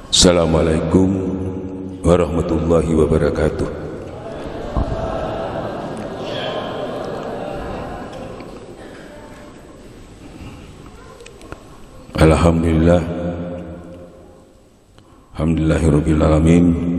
Assalamualaikum warahmatullahi wabarakatuh. Alhamdulillah, alhamdulillahirabbil alamin.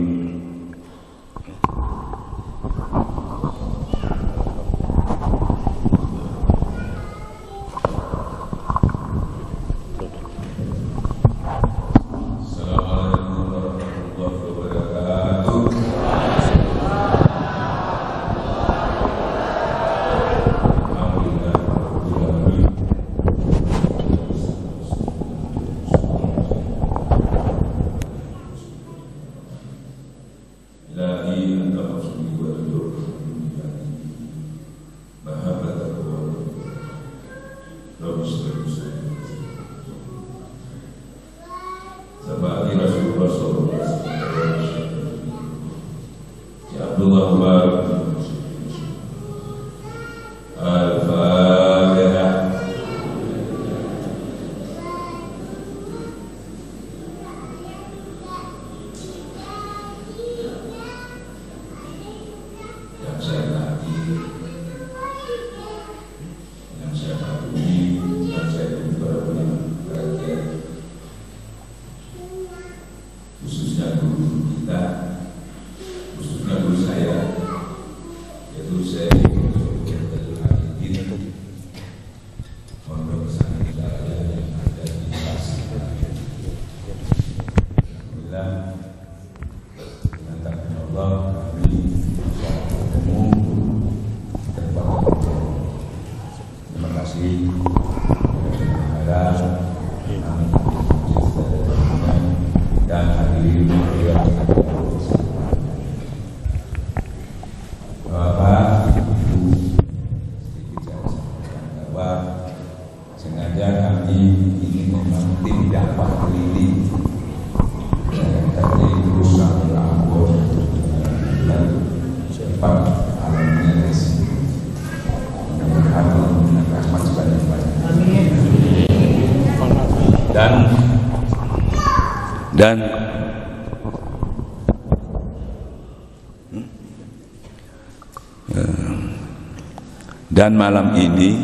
Dan malam ini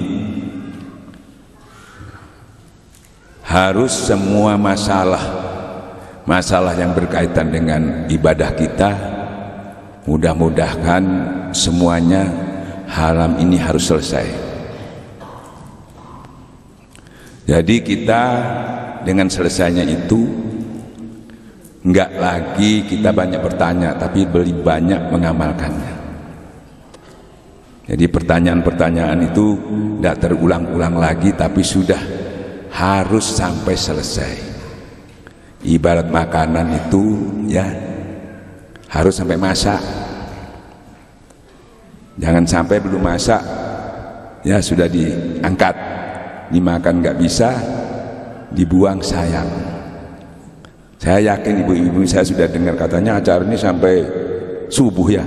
harus semua masalah yang berkaitan dengan ibadah kita, mudah-mudahan semuanya malam ini harus selesai. Jadi kita dengan selesainya itu enggak lagi kita banyak bertanya, tapi lebih banyak mengamalkannya. Jadi pertanyaan-pertanyaan itu tidak terulang-ulang lagi, tapi sudah harus sampai selesai. Ibarat makanan itu ya harus sampai masak. Jangan sampai belum masak ya sudah diangkat, dimakan nggak bisa, dibuang sayang. Saya yakin ibu-ibu saya sudah dengar katanya acara ini sampai subuh ya.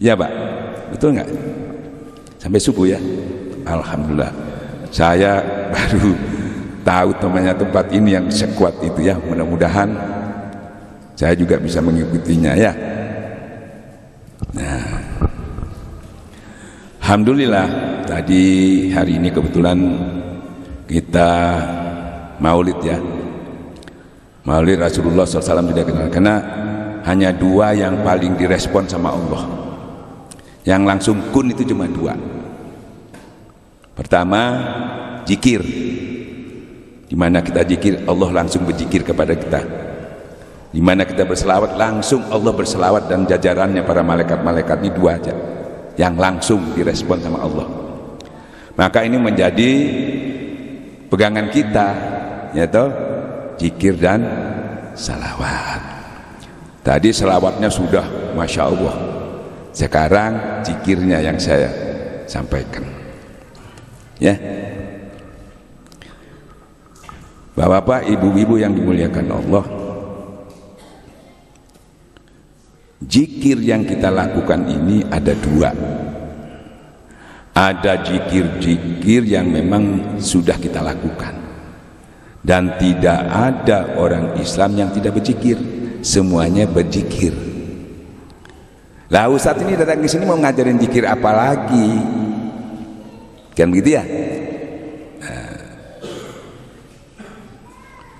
Ya Pak, betul nggak? Sampai subuh ya? Alhamdulillah. Saya baru tahu namanya tempat ini yang sekuat itu ya. Mudah-mudahan saya juga bisa mengikutinya ya. Nah, alhamdulillah tadi hari ini kebetulan kita maulid ya. Maulid Rasulullah SAW tidak kenal, karena hanya dua yang paling direspon sama Allah. Yang langsung kun itu cuma dua. Pertama, zikir. Dimana kita zikir, Allah langsung berzikir kepada kita. Dimana kita berselawat, langsung Allah berselawat dan jajarannya para malaikat-malaikat. Ini dua aja yang langsung direspon sama Allah. Maka ini menjadi pegangan kita, yaitu zikir dan salawat. Tadi selawatnya sudah Masya Allah. Sekarang zikirnya yang saya sampaikan ya. Bapak-bapak, ibu-ibu yang dimuliakan Allah, zikir yang kita lakukan ini ada dua. Ada zikir-zikir yang memang sudah kita lakukan, dan tidak ada orang Islam yang tidak berzikir, semuanya berzikir. Lah Ustadz ini datang ke sini mau ngajarin zikir apa lagi? Kan begitu ya?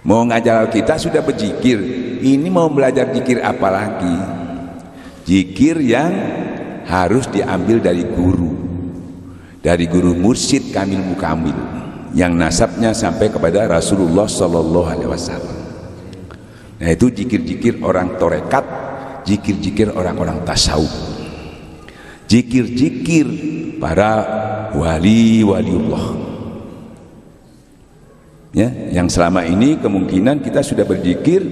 Mau ngajar kita sudah berzikir, ini mau belajar zikir apa lagi? Zikir yang harus diambil dari guru mursyid kamil mukamil, yang nasabnya sampai kepada Rasulullah Sallallahu Alaihi Wasallam. Nah itu zikir-zikir orang torekat, zikir-zikir orang-orang tasawuf, zikir-zikir para waliullah. Ya, yang selama ini kemungkinan kita sudah berzikir,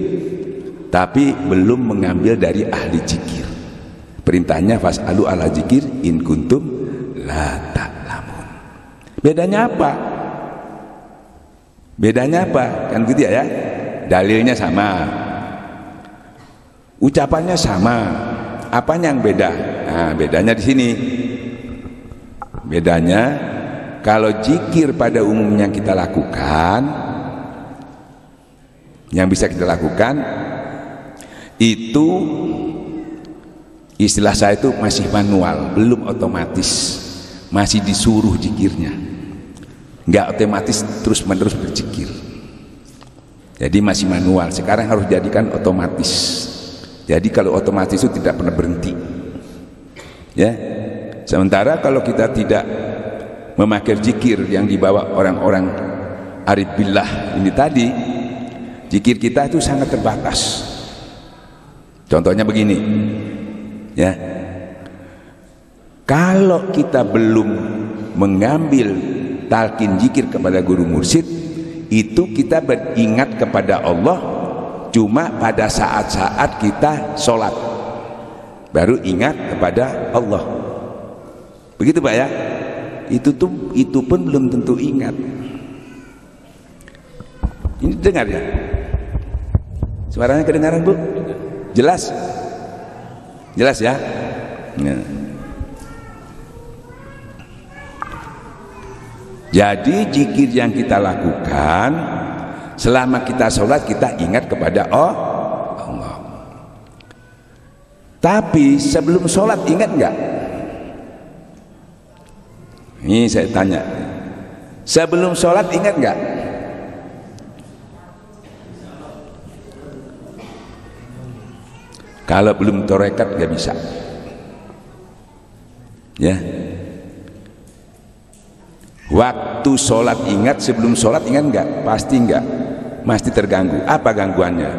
tapi belum mengambil dari ahli zikir. Perintahnya fas'alu ala zikir in kuntum la ta'lamun. Bedanya apa? Bedanya apa? Kan gitu ya? Dalilnya sama, ucapannya sama. Apanya yang beda? Nah, bedanya di sini. Bedanya kalau zikir pada umumnya kita lakukan, yang bisa kita lakukan itu istilah saya itu masih manual, belum otomatis, masih disuruh zikirnya, nggak otomatis terus menerus berzikir. Jadi masih manual. Sekarang harus jadikan otomatis. Jadi kalau otomatis itu tidak pernah berhenti, ya. Sementara kalau kita tidak memakai zikir yang dibawa orang-orang arif billah ini tadi, zikir kita itu sangat terbatas. Contohnya begini, ya, kalau kita belum mengambil talqin zikir kepada guru mursyid, itu kita beringat kepada Allah cuma pada saat-saat kita sholat, baru ingat kepada Allah. Begitu Pak ya? Itu pun belum tentu ingat. Ini dengar ya? Suaranya kedengaran Bu? Jelas? Jelas ya? Nah. Jadi zikir yang kita lakukan selama kita sholat, kita ingat kepada Allah. Tapi sebelum sholat ingat enggak? Ini saya tanya, sebelum sholat ingat enggak? Kalau belum torekat nggak bisa, ya. Waktu sholat ingat, sebelum sholat ingat enggak? Pasti enggak, pasti terganggu. Apa gangguannya?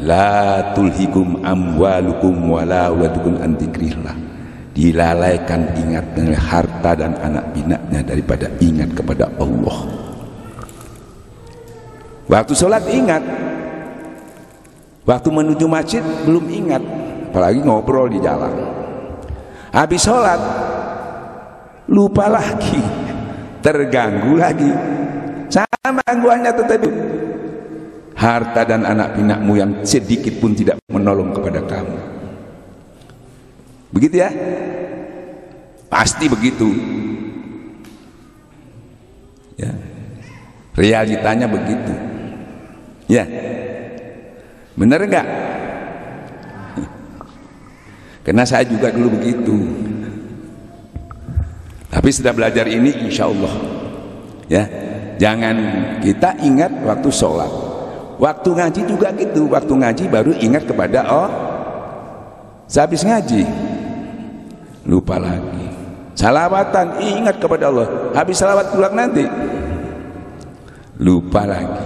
La tulhikum amwalukum wala auladukum an dzikrillah. Dilalaikan ingat dengan harta dan anak binatnya daripada ingat kepada Allah. Waktu sholat ingat, waktu menuju masjid belum ingat, apalagi ngobrol di jalan. Habis sholat lupa lagi, terganggu lagi. Sama gangguannya tetap. Harta dan anak pinakmu yang sedikit pun tidak menolong kepada kamu. Begitu ya? Pasti begitu. Ya. Realitanya begitu. Ya. Benar enggak? Karena saya juga dulu begitu. Tapi sudah belajar ini insya Allah. Ya. Jangan kita ingat waktu sholat. Waktu ngaji juga gitu. Waktu ngaji baru ingat kepada sehabis ngaji lupa lagi. Salawatan ingat kepada Allah. Habis salawat pulang nanti lupa lagi.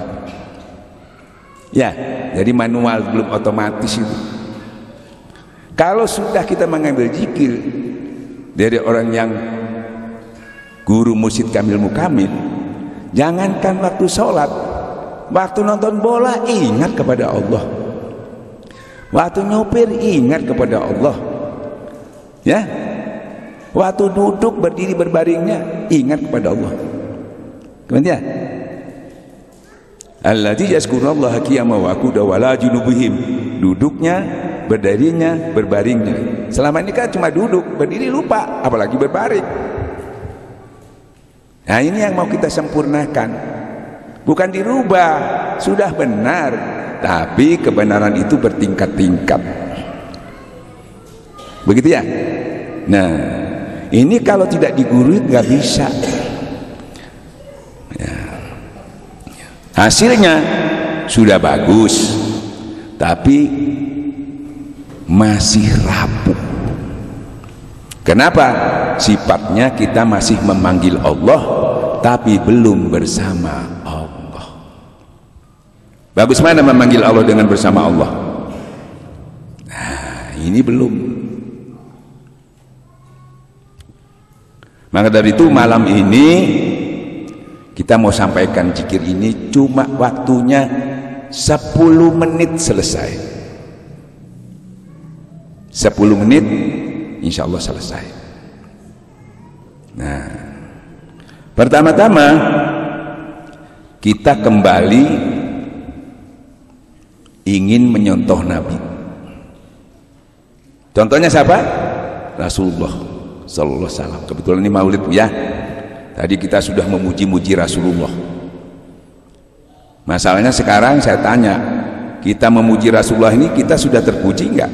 Ya, jadi manual, belum otomatis itu. Kalau sudah kita mengambil zikir dari orang yang guru mursyid kamil mukamil, jangankan waktu sholat, waktu nonton bola ingat kepada Allah, waktu nyopir ingat kepada Allah, ya, waktu duduk berdiri berbaringnya ingat kepada Allah. Kemudian alladzii yazkurullaha qiyaman wa qu'udan wa ala junubihim, duduknya, berdirinya, berbaringnya. Selama ini kan cuma duduk, berdiri lupa, apalagi berbaring. Nah ini yang mau kita sempurnakan, bukan dirubah, sudah benar, tapi kebenaran itu bertingkat-tingkat, begitu ya. Nah ini kalau tidak digurui nggak bisa ya. Hasilnya sudah bagus tapi masih rapuh. Kenapa? Sifatnya kita masih memanggil Allah tapi belum bersama Allah. Bagus mana memanggil Allah dengan bersama Allah? Nah ini belum. Maka dari itu malam ini kita mau sampaikan zikir ini, cuma waktunya 10 menit selesai. 10 menit insya Allah selesai. Nah pertama-tama kita kembali ingin menyontoh Nabi. Contohnya siapa? Rasulullah sallallahu alaihi wasallam. Kebetulan ini maulid ya. Tadi kita sudah memuji-muji Rasulullah. Masalahnya sekarang saya tanya, kita memuji Rasulullah ini kita sudah terpuji enggak?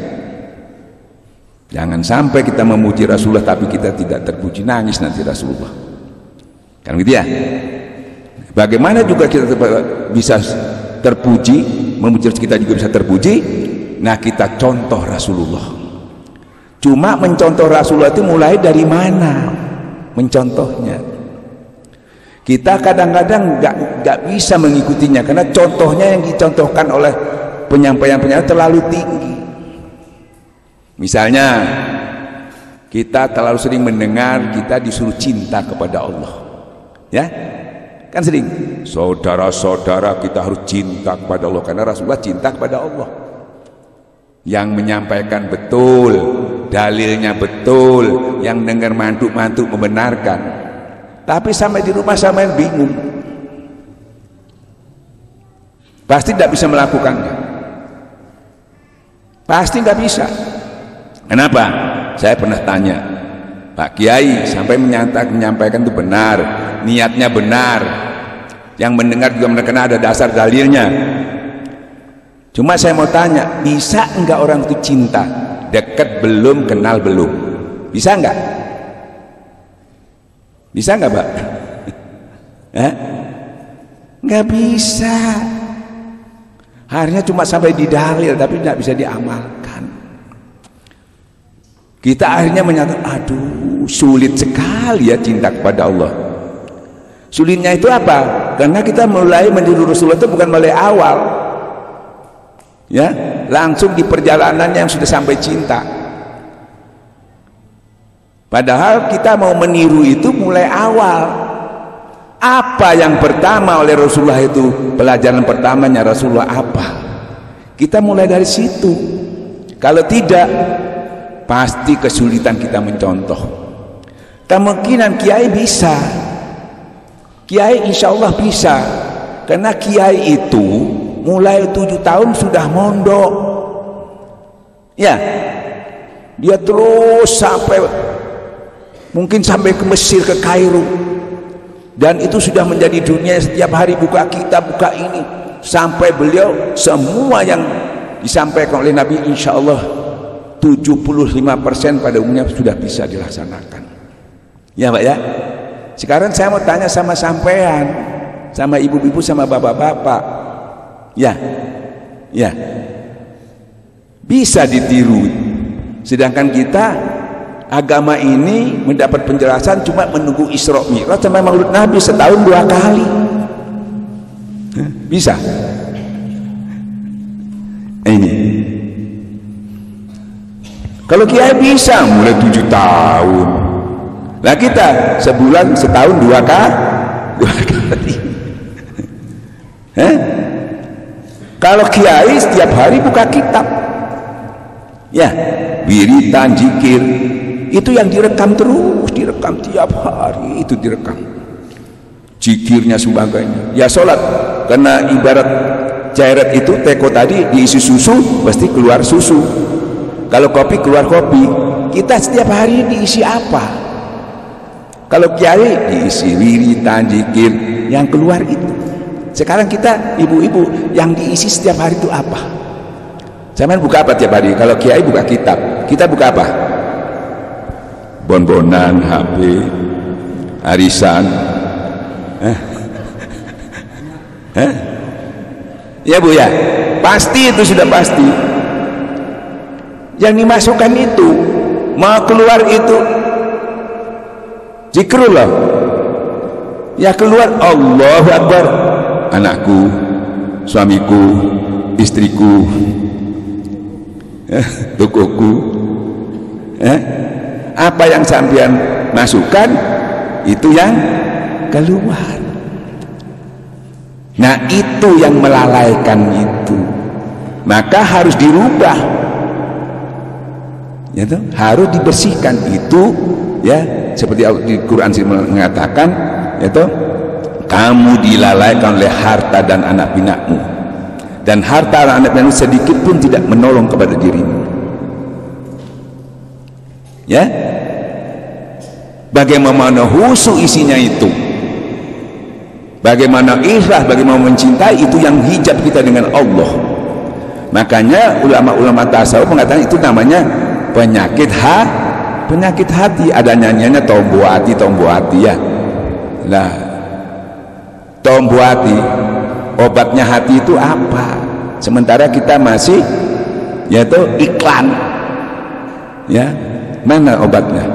Jangan sampai kita memuji Rasulullah tapi kita tidak terpuji, nangis nanti Rasulullah. Kan gitu ya? Bagaimana juga kita bisa terpuji, memuji kita juga bisa terpuji? Nah, kita contoh Rasulullah. Cuma mencontoh Rasulullah itu mulai dari mana? Mencontohnya. Kita kadang-kadang nggak bisa mengikutinya karena contohnya yang dicontohkan oleh penyampaian-penyampaian terlalu tinggi. Misalnya kita terlalu sering mendengar kita disuruh cinta kepada Allah, ya kan sering. Saudara-saudara kita harus cinta kepada Allah karena Rasulullah cinta kepada Allah. Yang menyampaikan betul, dalilnya betul, yang dengar mantuk-mantuk membenarkan. Tapi sampai di rumah sama yang bingung, pasti tidak bisa melakukannya, pasti nggak bisa. Kenapa? Saya pernah tanya Pak Kiai, sampai menyampaikan itu benar, niatnya benar, yang mendengar juga mendengar ada dasar dalilnya. Cuma saya mau tanya, bisa enggak orang itu cinta dekat belum kenal belum? Bisa enggak? Bisa enggak, Pak? Enggak bisa. Akhirnya cuma sampai di dalil tapi tidak bisa diamalkan. Kita akhirnya menyatakan, aduh sulit sekali ya cinta kepada Allah. Sulitnya itu apa? Karena kita mulai meniru Rasulullah itu bukan mulai awal, ya, langsung di perjalanannya yang sudah sampai cinta. Padahal kita mau meniru itu mulai awal. Apa yang pertama oleh Rasulullah itu, pelajaran pertamanya Rasulullah apa? Kita mulai dari situ. Kalau tidak, pasti kesulitan kita mencontoh. Kemungkinan kiai bisa, kiai insya Allah bisa, karena kiai itu mulai 7 tahun sudah mondok, ya, dia terus sampai mungkin sampai ke Mesir, ke Kairo, dan itu sudah menjadi dunia. Setiap hari buka kitab, buka ini, sampai beliau semua yang disampaikan oleh Nabi insya Allah 75% pada umumnya sudah bisa dilaksanakan. Ya Pak ya. Sekarang saya mau tanya sama sampean, sama ibu-ibu, sama bapak-bapak, ya, ya, bisa ditiru. Sedangkan kita agama ini mendapat penjelasan cuma menunggu Isra Mi'raj sampai Maulid Nabi setahun 2 kali. Bisa? Ini. Kalau kiai bisa mulai 7 tahun. Lah kita sebulan setahun 2 kali. Kalau kiai setiap hari buka kitab, ya, wiridan, zikir, itu yang direkam terus, direkam tiap hari, itu direkam. Zikirnya sebagainya. Ya sholat, karena ibarat ceret itu teko tadi diisi susu, pasti keluar susu. Kalau kopi keluar kopi. Kita setiap hari diisi apa? Kalau kiai diisi wiridan, zikir, yang keluar itu. Sekarang kita ibu-ibu yang diisi setiap hari itu apa? Zaman buka apa tiap hari? Kalau kiai buka kitab, kita buka apa? Bonbonan, HP, arisan. Ya Bu ya, pasti itu sudah pasti. Yang dimasukkan itu, mau keluar itu zikrullah. Ya keluar Allahu Akbar. Anakku, suamiku, istriku, tokoku, apa yang sampean masukkan itu yang keluar. Nah itu yang melalaikan itu, maka harus dirubah, ya toh? Harus dibersihkan itu, ya seperti di Quran mengatakan, ya toh? Kamu dilalaikan oleh harta dan anak pinakmu, dan harta dan anak pinakmu sedikit pun tidak menolong kepada dirimu. Ya, bagaimana husu isinya itu, bagaimana ikhlas, bagaimana mencintai, itu yang hijab kita dengan Allah. Makanya ulama-ulama tasawuf mengatakan itu namanya penyakit hati. Ada nyanyiannya tombo hati ya. Nah, tombo hati, obatnya hati itu apa? Sementara kita masih yaitu iklan, ya mana obatnya?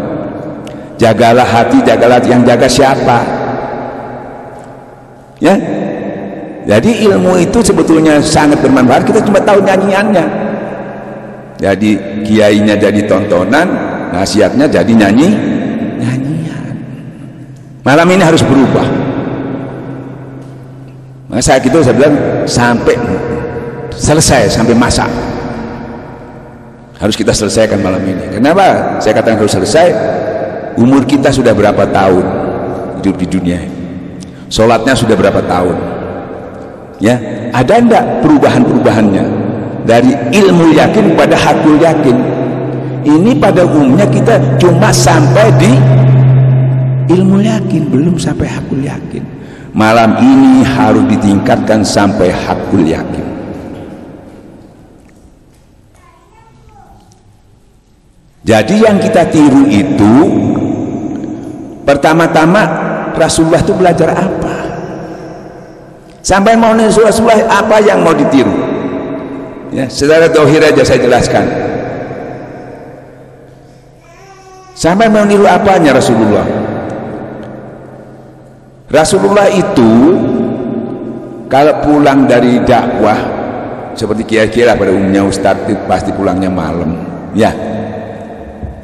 Jagalah hati, yang jaga siapa? Ya, jadi ilmu itu sebetulnya sangat bermanfaat. Kita cuma tahu nyanyiannya. Jadi kiainya jadi tontonan, nasihatnya jadi nyanyian. Malam ini harus berubah. Masa gitu saya bilang sampai selesai, sampai masa harus kita selesaikan malam ini. Kenapa saya katakan harus selesai? Umur kita sudah berapa tahun hidup di dunia? Sholatnya sudah berapa tahun? Ya, ada enggak perubahan-perubahannya dari ilmu yakin pada hakul yakin? Ini pada umumnya kita cuma sampai di ilmu yakin, belum sampai hakul yakin. Malam ini harus ditingkatkan sampai hakul yakin. Jadi yang kita tiru itu, pertama-tama Rasulullah itu belajar apa? Sampai mau niru Rasulullah, apa yang mau ditiru? Ya, secara tauhid aja saya jelaskan. Sampai mau niru apanya Rasulullah? Rasulullah itu kalau pulang dari dakwah, seperti kira-kira pada umumnya Ustadz itu pasti pulangnya malam, ya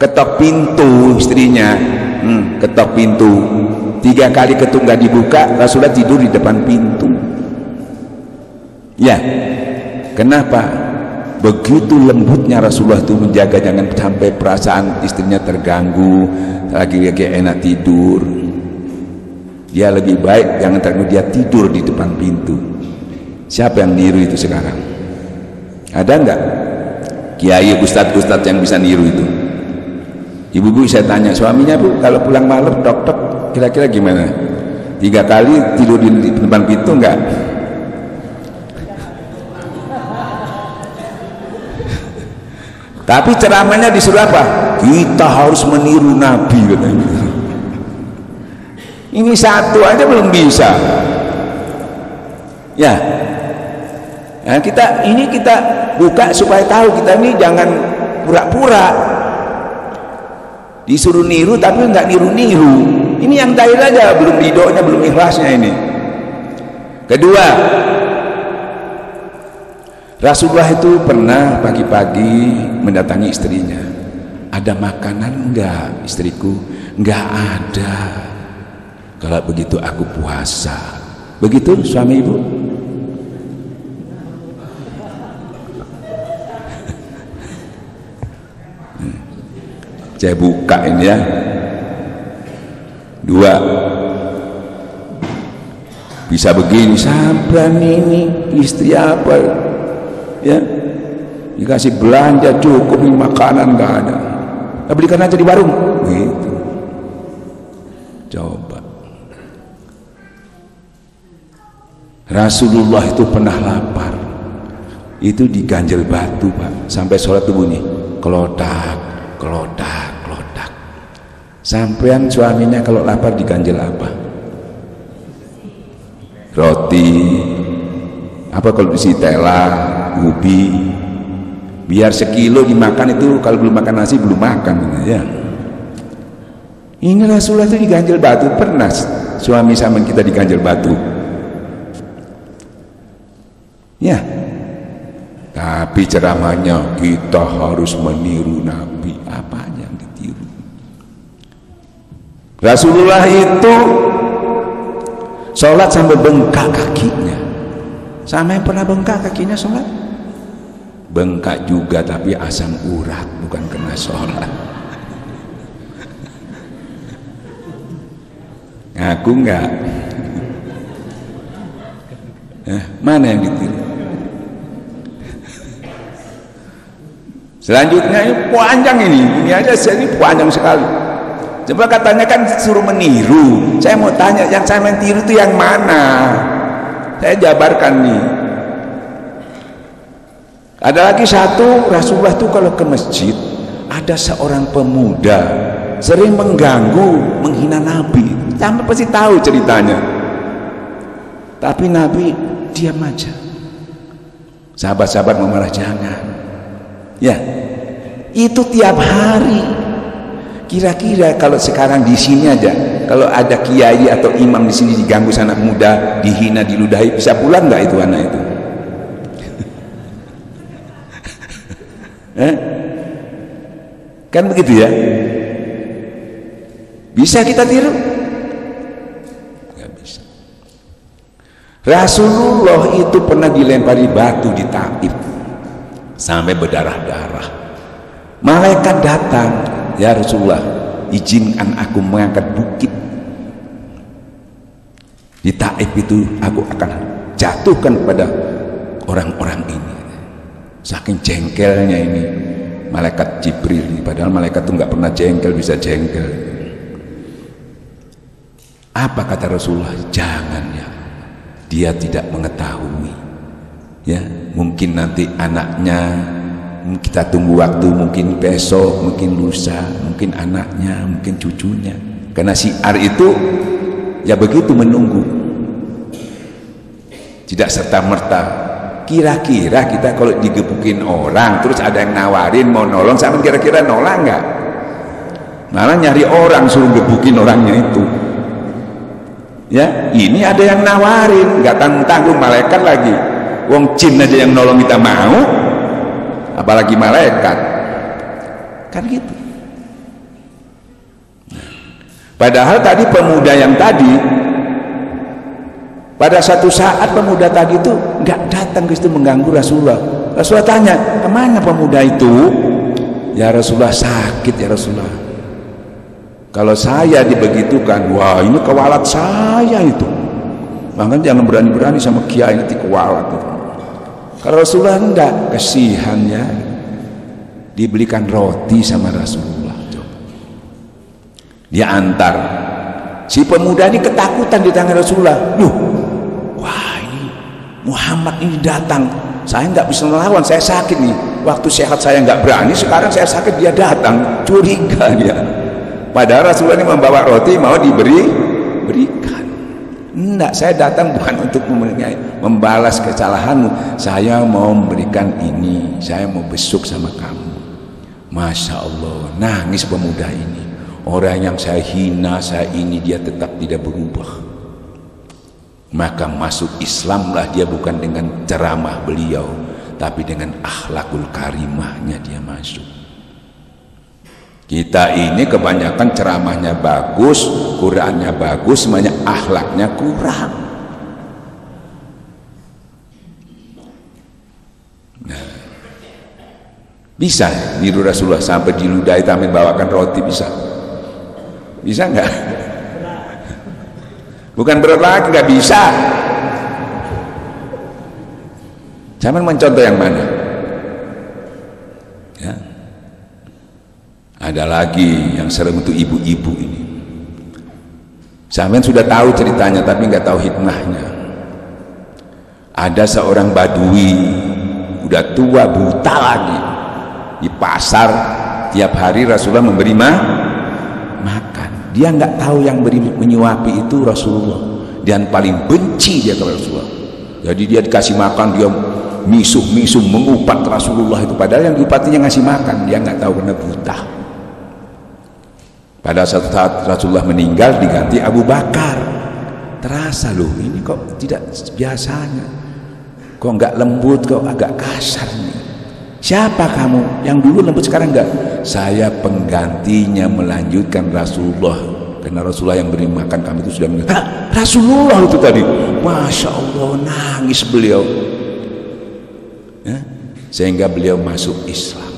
ketok pintu istrinya, ketok pintu 3 kali ketuk nggak dibuka, Rasulullah tidur di depan pintu. Ya, kenapa? Begitu lembutnya Rasulullah itu menjaga jangan sampai perasaan istrinya terganggu, lagi enak tidur. Dia lebih baik jangan terganggu, dia tidur di depan pintu. Siapa yang niru itu sekarang? Ada enggak kiai, ustadz yang bisa niru itu? Ibu-ibu saya tanya suaminya, Bu, kalau pulang malam tok-tok kira-kira gimana? 3 kali tidur di depan pintu enggak? Tapi ceramahnya disuruh apa? Kita harus meniru Nabi katanya. Ini satu aja belum bisa. Ya, nah, kita buka supaya tahu kita ini jangan pura-pura disuruh niru tapi nggak niru-niru. Ini yang dahil aja, belum ridhonya, belum ikhlasnya ini. Kedua, Rasulullah itu pernah pagi-pagi mendatangi istrinya. Ada makanan enggak istriku? Enggak ada. Kalau begitu aku puasa. Begitu suami ibu? Saya buka ini ya. 2, bisa begini sampean ini istri apa ya, dikasih belanja cukup, makanan nggak ada, belikan aja di warung gitu. Coba. Rasulullah itu pernah lapar, itu diganjel batu Pak, sampai sholat tuh bunyi kelodak, kelodak, kelodak. Sampean suaminya kalau lapar diganjel apa? Roti, apa kalau isi tela, ubi, biar sekilo dimakan itu, kalau belum makan nasi belum makan ya. Ini Rasulullah itu diganjel batu, pernah suami sama kita diganjel batu ya. Tapi ceramahnya kita harus meniru Nabi. Apa yang ditiru? Rasulullah itu sholat sampai bengkak kakinya. Sama yang pernah bengkak kakinya sholat? Bengkak juga, tapi asam urat, bukan kena sholat. Ngaku enggak? Mana yang ditiru? Selanjutnya ini panjang, ini aja ini panjang sekali. Coba katanya kan suruh meniru. Saya mau tanya, yang saya meniru itu yang mana? Saya jabarkan nih. Ada lagi satu, Rasulullah itu kalau ke masjid ada seorang pemuda sering mengganggu, menghina Nabi. Sampai pasti tahu ceritanya. Tapi Nabi diam aja. Sahabat-sahabat memarah, jangan. Ya, itu tiap hari. Kira-kira kalau sekarang di sini aja, kalau ada kiai atau imam di sini diganggu anak muda, dihina, diludahi, bisa pulang nggak itu anak itu? Kan begitu ya? Bisa kita tiru? Nggak bisa. Rasulullah itu pernah dilempari batu di Taif sampai berdarah-darah. Malaikat datang, ya Rasulullah, izinkan aku mengangkat bukit di Taif itu, aku akan jatuhkan kepada orang-orang ini. Saking jengkelnya ini malaikat Jibril ini, padahal malaikat itu nggak pernah jengkel, bisa jengkel. Apa kata Rasulullah? Jangan ya, dia tidak mengetahui. Ya, mungkin nanti anaknya, kita tunggu waktu, mungkin besok, mungkin lusa, mungkin anaknya, mungkin cucunya. Karena syiar itu ya begitu, menunggu, tidak serta-merta. Kira-kira kita kalau digebukin orang terus ada yang nawarin mau nolong, sama kira-kira nolak nggak? Malah nyari orang suruh gebukin orangnya itu. Ya, ini ada yang nawarin, nggak tanggung-tanggung, malaikat lagi. Wong jin aja yang nolong kita mau, apalagi malaikat. Kan gitu. Padahal tadi pemuda yang tadi, pada satu saat pemuda tadi itu nggak datang ke situ mengganggu Rasulullah. Rasulullah tanya, kemana pemuda itu? Ya Rasulullah, sakit ya Rasulullah. Kalau saya dibegitukan, wah ini kewalat saya itu. Bahkan jangan berani-berani sama kiai, nanti kewalat itu. Kalau Rasulullah enggak, kasihan ya, dibelikan roti sama Rasulullah. Dia antar. Si pemuda ini ketakutan di tangan Rasulullah. Duh, wah ini Muhammad ini datang, saya nggak bisa melawan, saya sakit nih. Waktu sehat saya nggak berani, sekarang saya sakit dia datang, curiga dia. Padahal Rasulullah ini membawa roti, mau berikan. Enggak, saya datang bukan untuk membalas kesalahanmu, saya mau memberikan ini, saya mau besuk sama kamu. Masya Allah, nangis pemuda ini. Orang yang saya hina, saya ini, dia tetap tidak berubah. Maka masuk Islamlah dia, bukan dengan ceramah beliau, tapi dengan akhlakul karimahnya dia masuk. Kita ini kebanyakan ceramahnya bagus, Qurannya bagus, semuanya akhlaknya kurang. Nah, bisa niru Rasulullah sampai diludahi sampai bawakan roti, bisa? Bisa nggak? Bukan berat lagi, nggak bisa. Zaman mencontoh yang mana? Ya. Ada lagi yang serem untuk ibu-ibu ini. Sampean sudah tahu ceritanya tapi nggak tahu hikmahnya. Ada seorang badui, udah tua buta lagi, di pasar tiap hari Rasulullah memberi makan. Dia nggak tahu yang beri menyuapi itu Rasulullah, dan paling benci dia kepada Rasulullah. Jadi dia dikasih makan, dia misuh mengupat Rasulullah itu, padahal yang diupatinya ngasih makan, dia nggak tahu karena buta. Pada suatu saat Rasulullah meninggal diganti Abu Bakar. Terasa loh, ini kok tidak biasanya, kok nggak lembut, kok agak kasar nih. Siapa kamu? Yang dulu lembut sekarang enggak? Saya penggantinya melanjutkan Rasulullah, karena Rasulullah yang beri makan kami itu sudah meninggal. Rasulullah itu tadi, Masya Allah, nangis beliau ya? Sehingga beliau masuk Islam.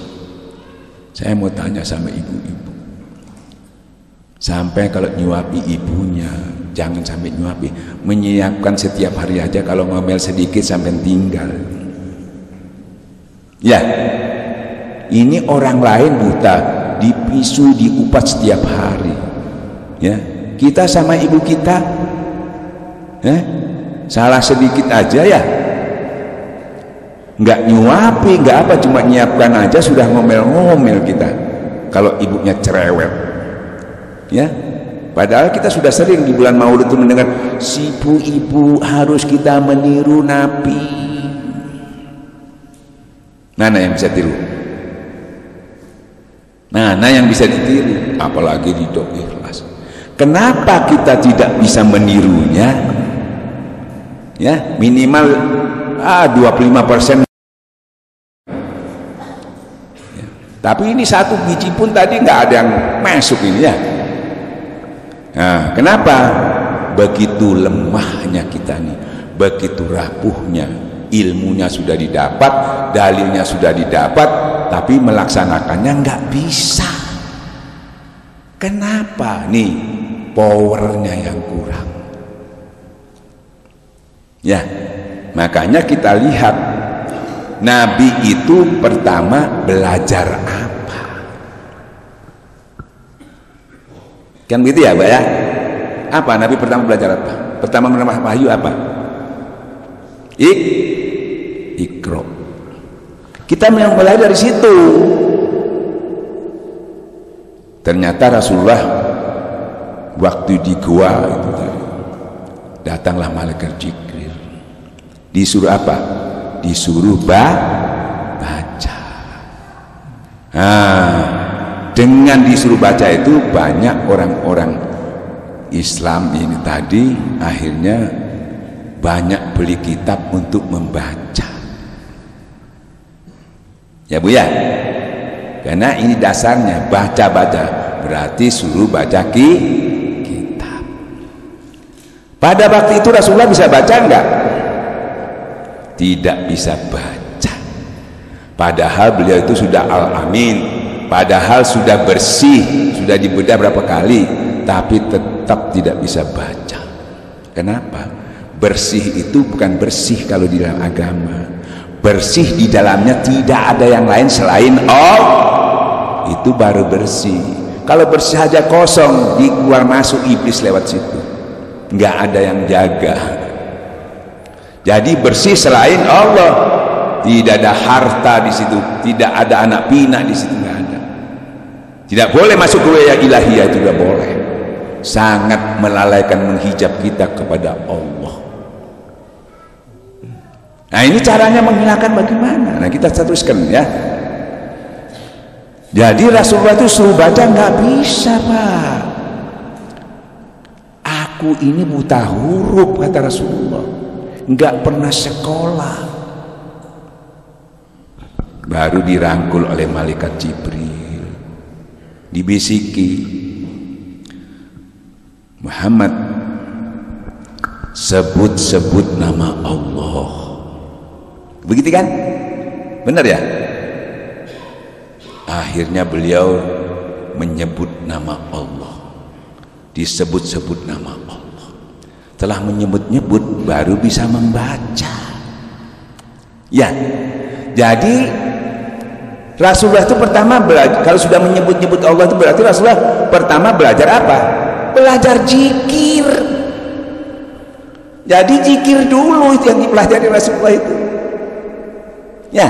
Saya mau tanya sama ibu-ibu, sampai kalau nyuapi ibunya jangan sampai nyuapi, menyiapkan setiap hari aja, kalau ngomel sedikit sampai tinggal. Ya, ini orang lain buta, dipisu, diupat setiap hari. Ya, kita sama ibu kita, salah sedikit aja ya, nggak nyuapi, nggak apa, cuma nyiapkan aja sudah ngomel-ngomel kita. Kalau ibunya cerewet, ya. Padahal kita sudah sering di bulan Maulid itu mendengar, si ibu harus kita meniru Nabi. Mana yang bisa tiru? Mana yang bisa ditiru? Apalagi di Dok Ikhlas. Kenapa kita tidak bisa menirunya? Ya, minimal 25%. Ya. Tapi ini satu biji pun tadi nggak ada yang masuk ini ya. Nah, kenapa? Begitu lemahnya kita nih, begitu rapuhnya. Ilmunya sudah didapat, dalilnya sudah didapat, tapi melaksanakannya nggak bisa. Kenapa? Nih, powernya yang kurang. Ya, makanya kita lihat Nabi itu pertama belajar apa? Kan gitu ya, Mbak ya? Apa Nabi pertama belajar apa? Pertama menerima wahyu apa? Iqra. Kita mulai dari situ. Ternyata Rasulullah waktu di gua itu datanglah malaikat Jibril. Disuruh apa? Disuruh baca. Nah, dengan disuruh baca itu banyak orang-orang Islam ini tadi akhirnya banyak beli kitab untuk membaca. Ya Bu ya, karena ini dasarnya baca-baca, berarti suruh baca kitab. Pada waktu itu Rasulullah bisa baca enggak? Tidak bisa baca. Padahal beliau itu sudah al-amin, padahal sudah bersih, sudah dibedah berapa kali, tapi tetap tidak bisa baca. Kenapa? Bersih itu bukan bersih kalau di dalam agama. Bersih di dalamnya tidak ada yang lain selain Allah. Itu baru bersih. Kalau bersih aja kosong, di keluar masuk iblis lewat situ. Nggak ada yang jaga. Jadi bersih selain Allah. Tidak ada harta di situ, tidak ada anak pinak di situ, nggak ada. Tidak boleh masuk ke wilayah ilahiyah, juga boleh. Sangat melalaikan, menghijab kita kepada Allah. Nah, ini caranya menghilangkan bagaimana? Nah, kita teruskan ya. Jadi Rasulullah itu suruh baca nggak bisa, Pak. Aku ini buta huruf, kata Rasulullah. Nggak pernah sekolah. Baru dirangkul oleh malaikat Jibril. Dibisiki, Muhammad, sebut-sebut nama Allah. Begitu kan? Benar ya? Akhirnya beliau menyebut nama Allah, disebut-sebut nama Allah. Setelah menyebut-nyebut baru bisa membaca. Ya, jadi Rasulullah itu pertama belajar. Kalau sudah menyebut-nyebut Allah itu berarti Rasulullah pertama belajar apa? Belajar zikir. Jadi zikir dulu itu yang dipelajari Rasulullah itu. Ya,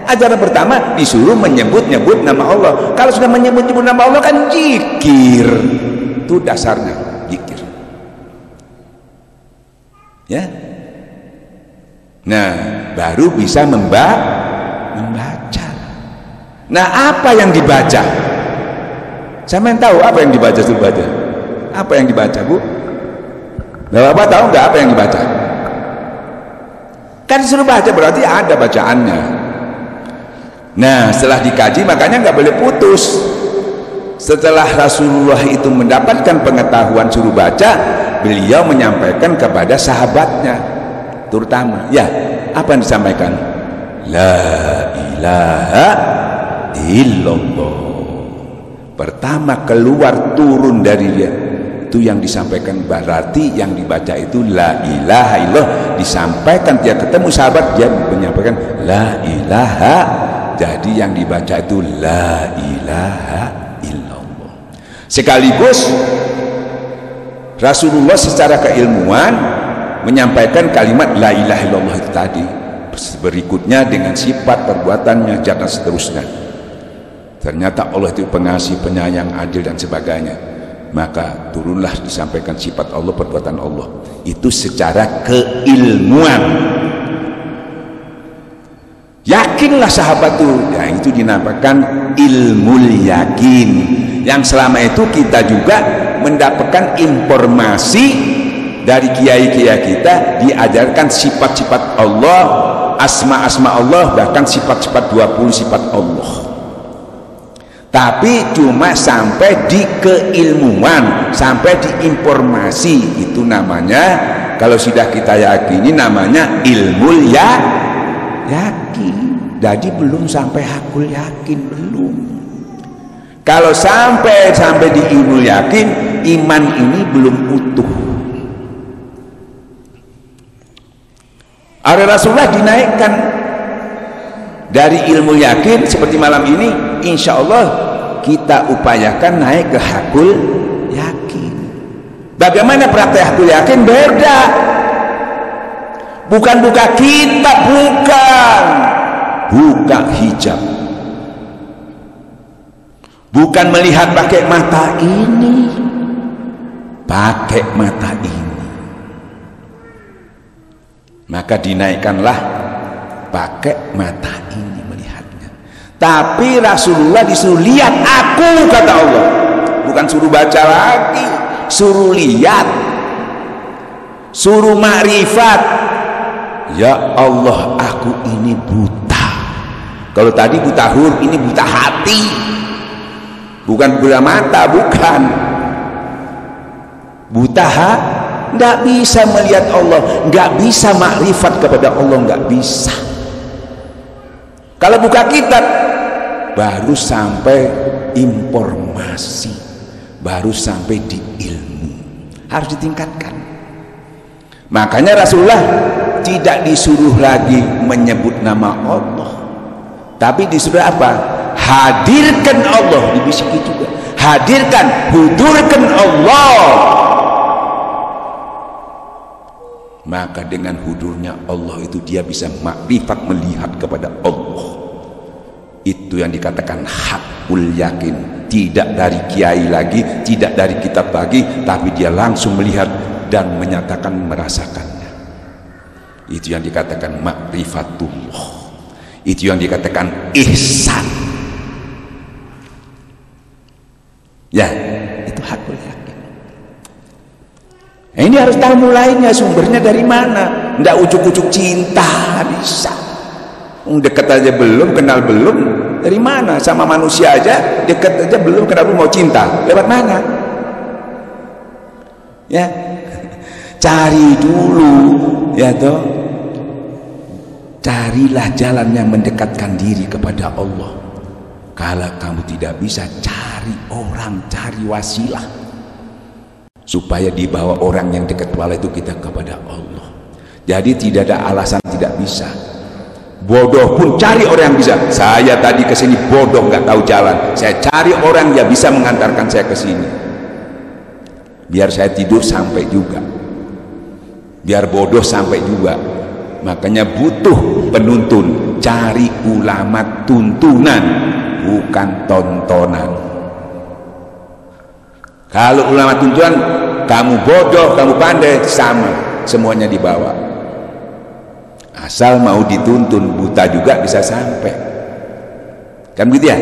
ajaran pertama disuruh menyebut-nyebut nama Allah. Kalau sudah menyebut-nyebut nama Allah kan zikir. Itu dasarnya zikir. Ya. Nah, baru bisa membaca. Nah, apa yang dibaca? Saya tahu apa yang dibaca suruh baca. Apa yang dibaca, Bu? Bapak tahu nggak apa yang dibaca? Kan disuruh baca berarti ada bacaannya. Nah, setelah dikaji makanya nggak boleh putus. Setelah Rasulullah itu mendapatkan pengetahuan suruh baca, beliau menyampaikan kepada sahabatnya, terutama, ya, apa yang disampaikan? La ilaha illallah. Pertama keluar turun dari dia itu yang disampaikan, berarti yang dibaca itu la ilaha illallah. Disampaikan, dia ketemu sahabat, dia menyampaikan la ilaha. Jadi yang dibaca itu la ilaha illallah. Sekaligus Rasulullah secara keilmuan menyampaikan kalimat la ilaha illallah itu tadi, berikutnya dengan sifat perbuatannya dan seterusnya. Ternyata Allah itu pengasih, penyayang, adil dan sebagainya. Maka turunlah disampaikan sifat Allah, perbuatan Allah. Itu secara keilmuan. Yakinlah sahabat itu. Ya, itu dinamakan ilmul yakin. Yang selama itu kita juga mendapatkan informasi dari kiai-kiai kita, diajarkan sifat-sifat Allah, asma-asma Allah, bahkan sifat-sifat 20 sifat Allah. Tapi cuma sampai di keilmuan, sampai di informasi. Itu namanya, kalau sudah kita yakini, namanya ilmul yakin. Jadi belum sampai hakul yakin, belum. Kalau sampai di ilmu yakin, iman ini belum utuh. Rasulullah dinaikkan dari ilmu yakin seperti malam ini, insya Allah kita upayakan naik ke hakul yakin. Bagaimana praktek hakul yakin? Beda. Bukan buka kitab, bukan. Buka hijab. Bukan melihat pakai mata ini, pakai mata ini. Maka dinaikkanlah pakai mata ini melihatnya. Tapi Rasulullah disuruh lihat aku, kata Allah. Bukan suruh baca lagi, suruh lihat, suruh makrifat. Ya Allah, aku ini buta. Kalau tadi buta huruf, ini buta hati. Bukan buta mata, bukan. Buta hati. Nggak bisa melihat Allah, nggak bisa makrifat kepada Allah, nggak bisa. Kalau buka kitab, baru sampai informasi, baru sampai di ilmu. Harus ditingkatkan. Makanya Rasulullah tidak disuruh lagi menyebut nama Allah, tapi disuruh apa? Hadirkan Allah, dibisiki juga. Hadirkan, hudurkan Allah. Maka dengan hudurnya Allah itu dia bisa makrifat, melihat kepada Allah. Itu yang dikatakan hakul yakin. Tidak dari kiai lagi, tidak dari kitab lagi, tapi dia langsung melihat dan menyatakan, merasakannya. Itu yang dikatakan makrifatullah. Itu yang dikatakan ihsan. Ya, itu hakul yakin. Ini harus tahu mulainya, sumbernya dari mana. Nggak ucuk-ucuk cinta bisa. Dekat aja belum, kenal belum, dari mana? Sama manusia aja dekat aja belum, kenapa mau cinta? Lewat mana? Ya, cari dulu, ya toh. Carilah jalan yang mendekatkan diri kepada Allah. Kalau kamu tidak bisa, cari orang, cari wasilah, supaya dibawa orang yang dekat pula itu kita kepada Allah. Jadi tidak ada alasan tidak bisa. Bodoh pun cari orang yang bisa. Saya tadi ke sini bodoh, nggak tahu jalan. Saya cari orang yang bisa mengantarkan saya ke sini. biar saya tidur sampai juga, biar bodoh sampai juga. Makanya butuh penuntun, cari ulama tuntunan, bukan tontonan. Kalau ulama tuntunan, kamu bodoh, kamu pandai, sama, semuanya dibawa. Asal mau dituntun, buta juga bisa sampai. Kan begitu ya?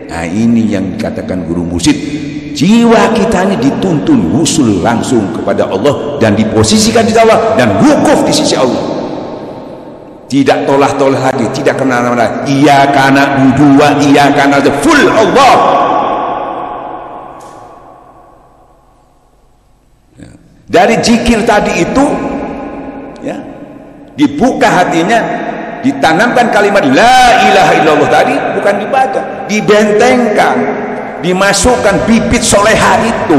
Nah, ini yang dikatakan guru mursyid. Jiwa kita ini dituntun wusul langsung kepada Allah dan diposisikan di Allah dan wukuf di sisi Allah. Tidak tolah-tolah lagi, tidak kemana-mana. Iyyaka na'budu wa iyyaka nasta'in, full Allah. Dari zikir tadi itu, ya, dibuka hatinya, ditanamkan kalimat la ilaha illallah tadi, bukan dibaca, dibentengkan, dimasukkan bibit soleha itu.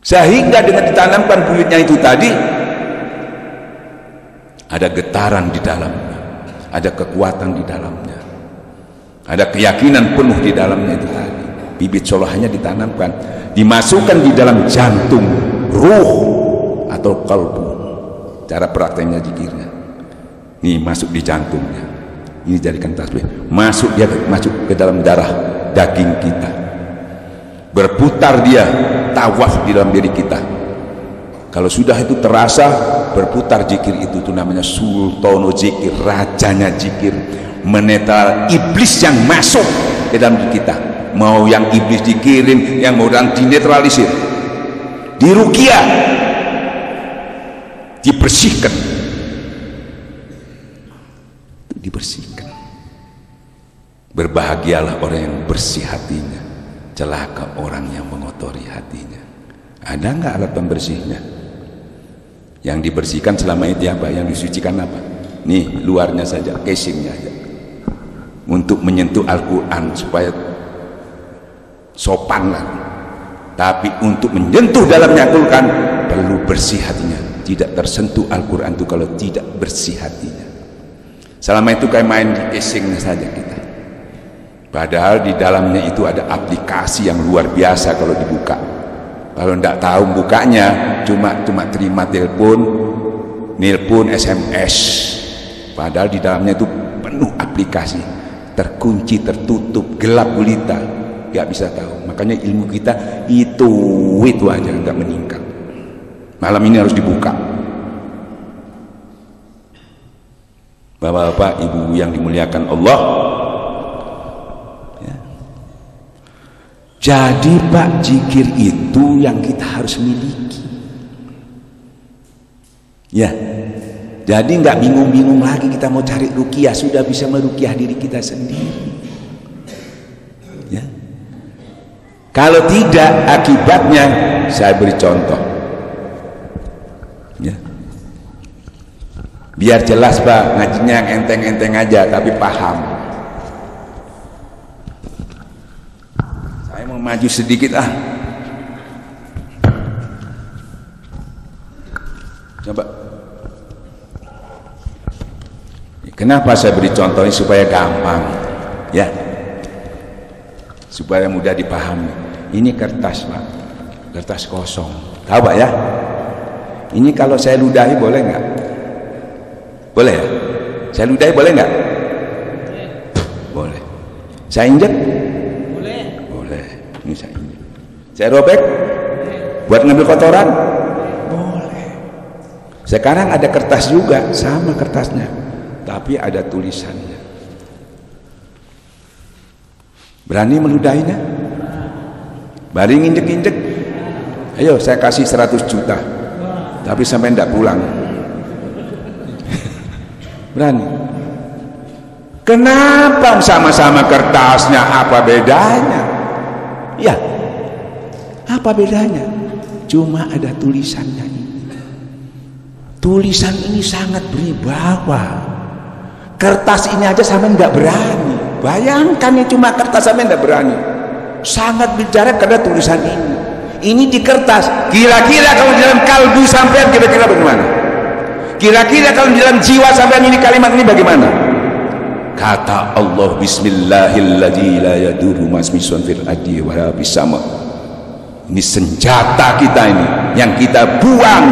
Sehingga dengan ditanamkan bibitnya itu tadi, ada getaran di dalamnya, ada kekuatan di dalamnya, ada keyakinan penuh di dalamnya itu tadi. Bibit solehanya ditanamkan, dimasukkan di dalam jantung, ruh atau kalbu. Cara prakteknya zikirnya, ini masuk di jantungnya, ini jadikan tasbih, masuk ke dalam darah daging kita, berputar dia, tawaf di dalam diri kita. Kalau sudah itu terasa berputar zikir itu namanya sultano zikir, rajanya zikir, menetal iblis yang masuk ke dalam diri kita. Mau yang iblis dikirim, yang mau yang dinetralisir, diruqyah, dibersihkan, dibersihkan. Berbahagialah orang yang bersih hatinya, celaka orang yang mengotori hatinya. Ada nggak alat pembersihnya? Yang dibersihkan selama itu apa? Yang disucikan apa? Nih luarnya saja, casingnya aja, untuk menyentuh Al-Quran supaya sopan lah. Tapi untuk menyentuh dalamnya Al-Quran perlu bersih hatinya. Tidak tersentuh Al-Quran itu kalau tidak bersih hatinya. Selama itu kayak main di casingnya saja kita. Padahal di dalamnya itu ada aplikasi yang luar biasa kalau dibuka. Kalau tidak tahu bukanya, cuma terima telepon, SMS. Padahal di dalamnya itu penuh aplikasi, terkunci, tertutup, gelap gulita, nggak bisa tahu. Makanya ilmu kita itu aja nggak meningkat. Malam ini harus dibuka. Bapak-bapak, ibu yang dimuliakan Allah. Jadi Pak, zikir itu yang kita harus miliki. Ya, jadi nggak bingung-bingung lagi kita mau cari ruqyah, sudah bisa meruqyah diri kita sendiri. Ya. Kalau tidak, akibatnya saya beri contoh. Ya. Biar jelas Pak, ngajinya yang enteng-enteng aja tapi paham. Maju sedikit coba. Kenapa saya beri contoh ini? Supaya gampang ya, supaya mudah dipahami. Ini kertas Pak, kertas kosong, tahu Pak ya? Ini kalau saya ludahi boleh nggak? Boleh ya? Saya ludahi boleh nggak? Boleh. Saya injek? Ini saya robek buat ngambil kotoran, boleh. Sekarang ada kertas juga, sama kertasnya, tapi ada tulisannya. Berani meludahinya? Baring injek-injek? Ayo saya kasih 100 juta, tapi sampai ndak pulang. Berani? Kenapa? Sama-sama kertasnya, apa bedanya? Ya, apa bedanya? Cuma ada tulisannya ini. Tulisan ini sangat berwibawa. Kertas ini aja sampai nggak berani. Bayangkan ya, cuma kertas sampai nggak berani. Sangat bicara karena tulisan ini. Ini di kertas. Kira-kira kalau di dalam kalbu sampean kira-kira bagaimana? Kira-kira kalau di dalam jiwa sampean ini kalimat ini bagaimana? Kata Allah, bismillahilladzi la yadurru ma'asmihi fil ardi wa la fis sama. Ini senjata kita ini yang kita buang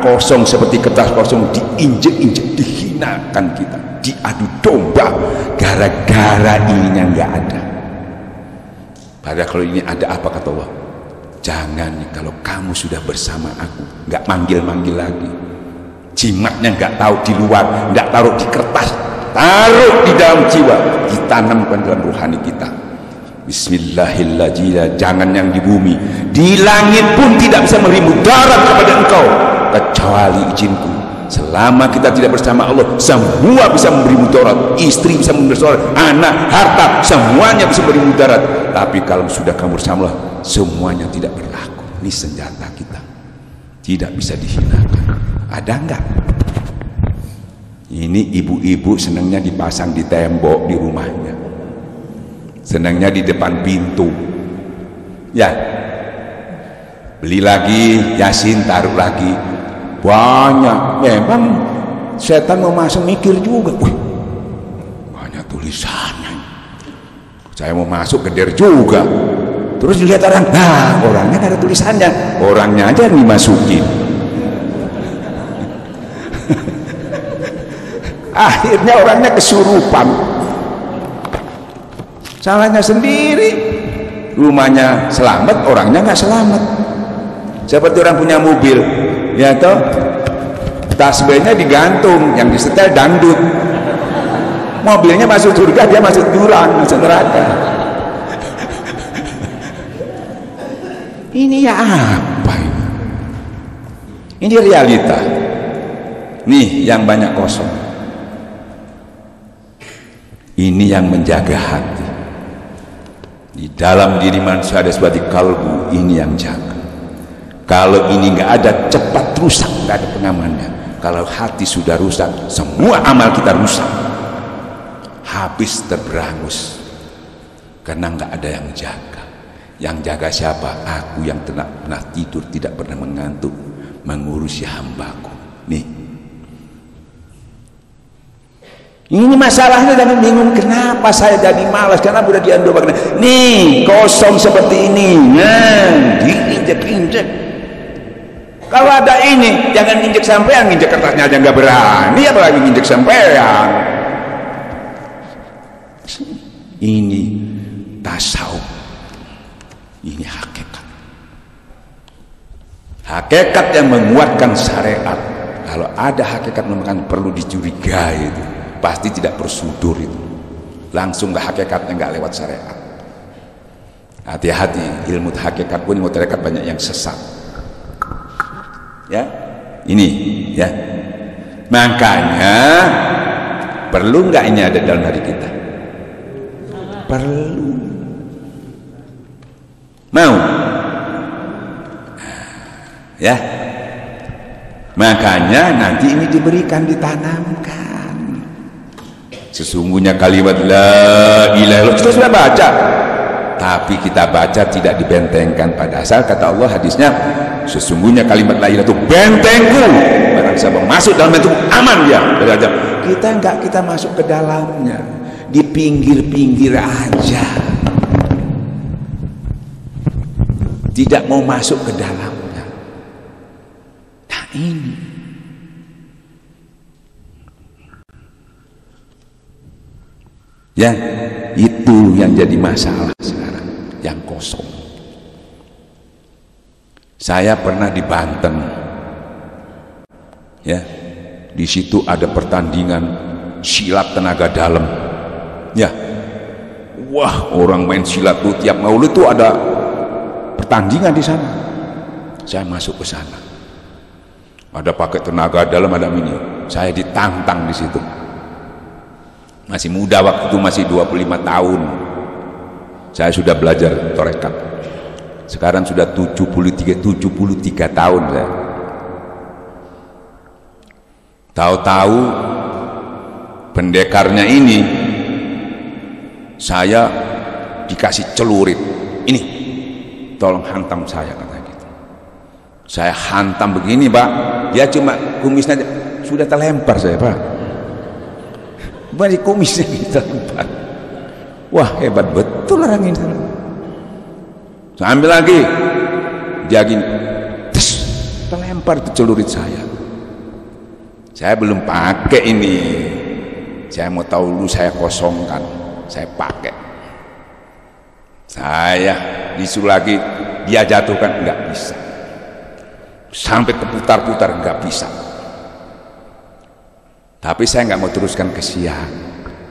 kosong seperti kertas kosong, diinjek-injek, dihinakan kita, diadu domba gara-gara ininya nggak ada. Padahal kalau ini ada, apa kata Allah? Jangan, kalau kamu sudah bersama aku, nggak manggil-manggil lagi, jimatnya nggak tahu di luar, nggak taruh di kertas, taruh di dalam jiwa, ditanamkan dalam rohani kita. Bismillahirrahmanirrahim. Jangan yang di bumi, di langit pun tidak bisa memberi mudarat kepada engkau kecuali izinku. Selama kita tidak bersama Allah, semua bisa memberi mudarat. Istri bisa memberi mudarat, anak, harta, semuanya bisa memberi mudarat. Tapi kalau sudah kamu bersama Allah, semuanya tidak berlaku. Ini senjata kita, tidak bisa dihinakan. Ada enggak? Ini ibu-ibu senangnya dipasang di tembok di rumahnya, senangnya di depan pintu. Ya, beli lagi Yasin, taruh lagi. Banyak. Memang setan mau masuk mikir juga. Wih, banyak tulisannya. Saya mau masuk geder juga. Terus dilihat orang, nah orangnya gak ada tulisannya, orangnya aja yang dimasukin. Akhirnya orangnya kesurupan. Salahnya sendiri. Rumahnya selamat, orangnya nggak selamat. Seperti orang punya mobil, ya toh, tasbihnya digantung, yang disetel dangdut. Mobilnya masuk surga, dia masuk jurang, masuk neraka. Ini ya apa ini? Ini realita. Nih yang banyak kosong. Ini yang menjaga hati. Di dalam diri manusia ada seperti kalbu, ini yang jaga. Kalau ini nggak ada, cepat rusak, nggak ada pengamannya. Kalau hati sudah rusak, semua amal kita rusak, habis terberangus, karena nggak ada yang jaga. Yang jaga siapa? Aku yang pernah tidur, tidak pernah mengantuk, mengurusi hambaku. Nih, ini masalahnya. Jangan bingung kenapa saya jadi malas, karena udah diandobak. Nih kosong seperti ini, nah diinjek-injek. Kalau ada ini, jangan injek sampean, injek kertasnya aja nggak berani, apalagi injek sampean. Ini tasawuf, ini hakikat. Hakikat yang menguatkan syariat. Kalau ada hakikat merupakan perlu dicurigai, itu pasti tidak bersudur, itu langsung ke hakikatnya, nggak lewat syariat. Hati-hati, ilmu hakikat pun, ilmu tarekat banyak yang sesat. Ya, ini ya. Makanya perlu nggak ini ada dalam hati kita? Perlu. Mau? Ya. Makanya nanti ini diberikan, ditanamkan. Sesungguhnya kalimat la ilaha illallah kita sudah baca, tapi kita baca tidak dibentengkan. Pada asal kata Allah, hadisnya, sesungguhnya kalimat la ilaha itu bentengku, barang siapa masuk dalam itu aman dia. Kita enggak, kita masuk ke dalamnya, di pinggir-pinggir aja, tidak mau masuk ke dalamnya. Nah ini ya, itu yang jadi masalah sekarang, yang kosong. Saya pernah di Banten, ya, di situ ada pertandingan silat tenaga dalam, ya, wah orang main silat tuh tiap maulid tuh ada pertandingan di sana. Saya masuk ke sana, ada pakai tenaga dalam, ada mini, saya ditantang di situ. Masih muda waktu itu, masih 25 tahun. Saya sudah belajar torekat. Sekarang sudah 73 tahun saya. Tahu-tahu pendekarnya ini, saya dikasih celurit. Ini, tolong hantam saya, kata gitu. Saya hantam begini, Pak. Dia cuma kumisnya sudah terlempar saya, Pak. bari kumisnya dilempar. Wah, hebat betul orang ini. Sambil lagi dia gini, terlempar itu celurit saya. Saya belum pakai ini, saya mau tahu dulu, saya kosongkan, saya pakai. Saya disuruh lagi, dia jatuhkan, nggak bisa. Sampai terputar-putar, nggak bisa. Tapi saya nggak mau teruskan, kesian,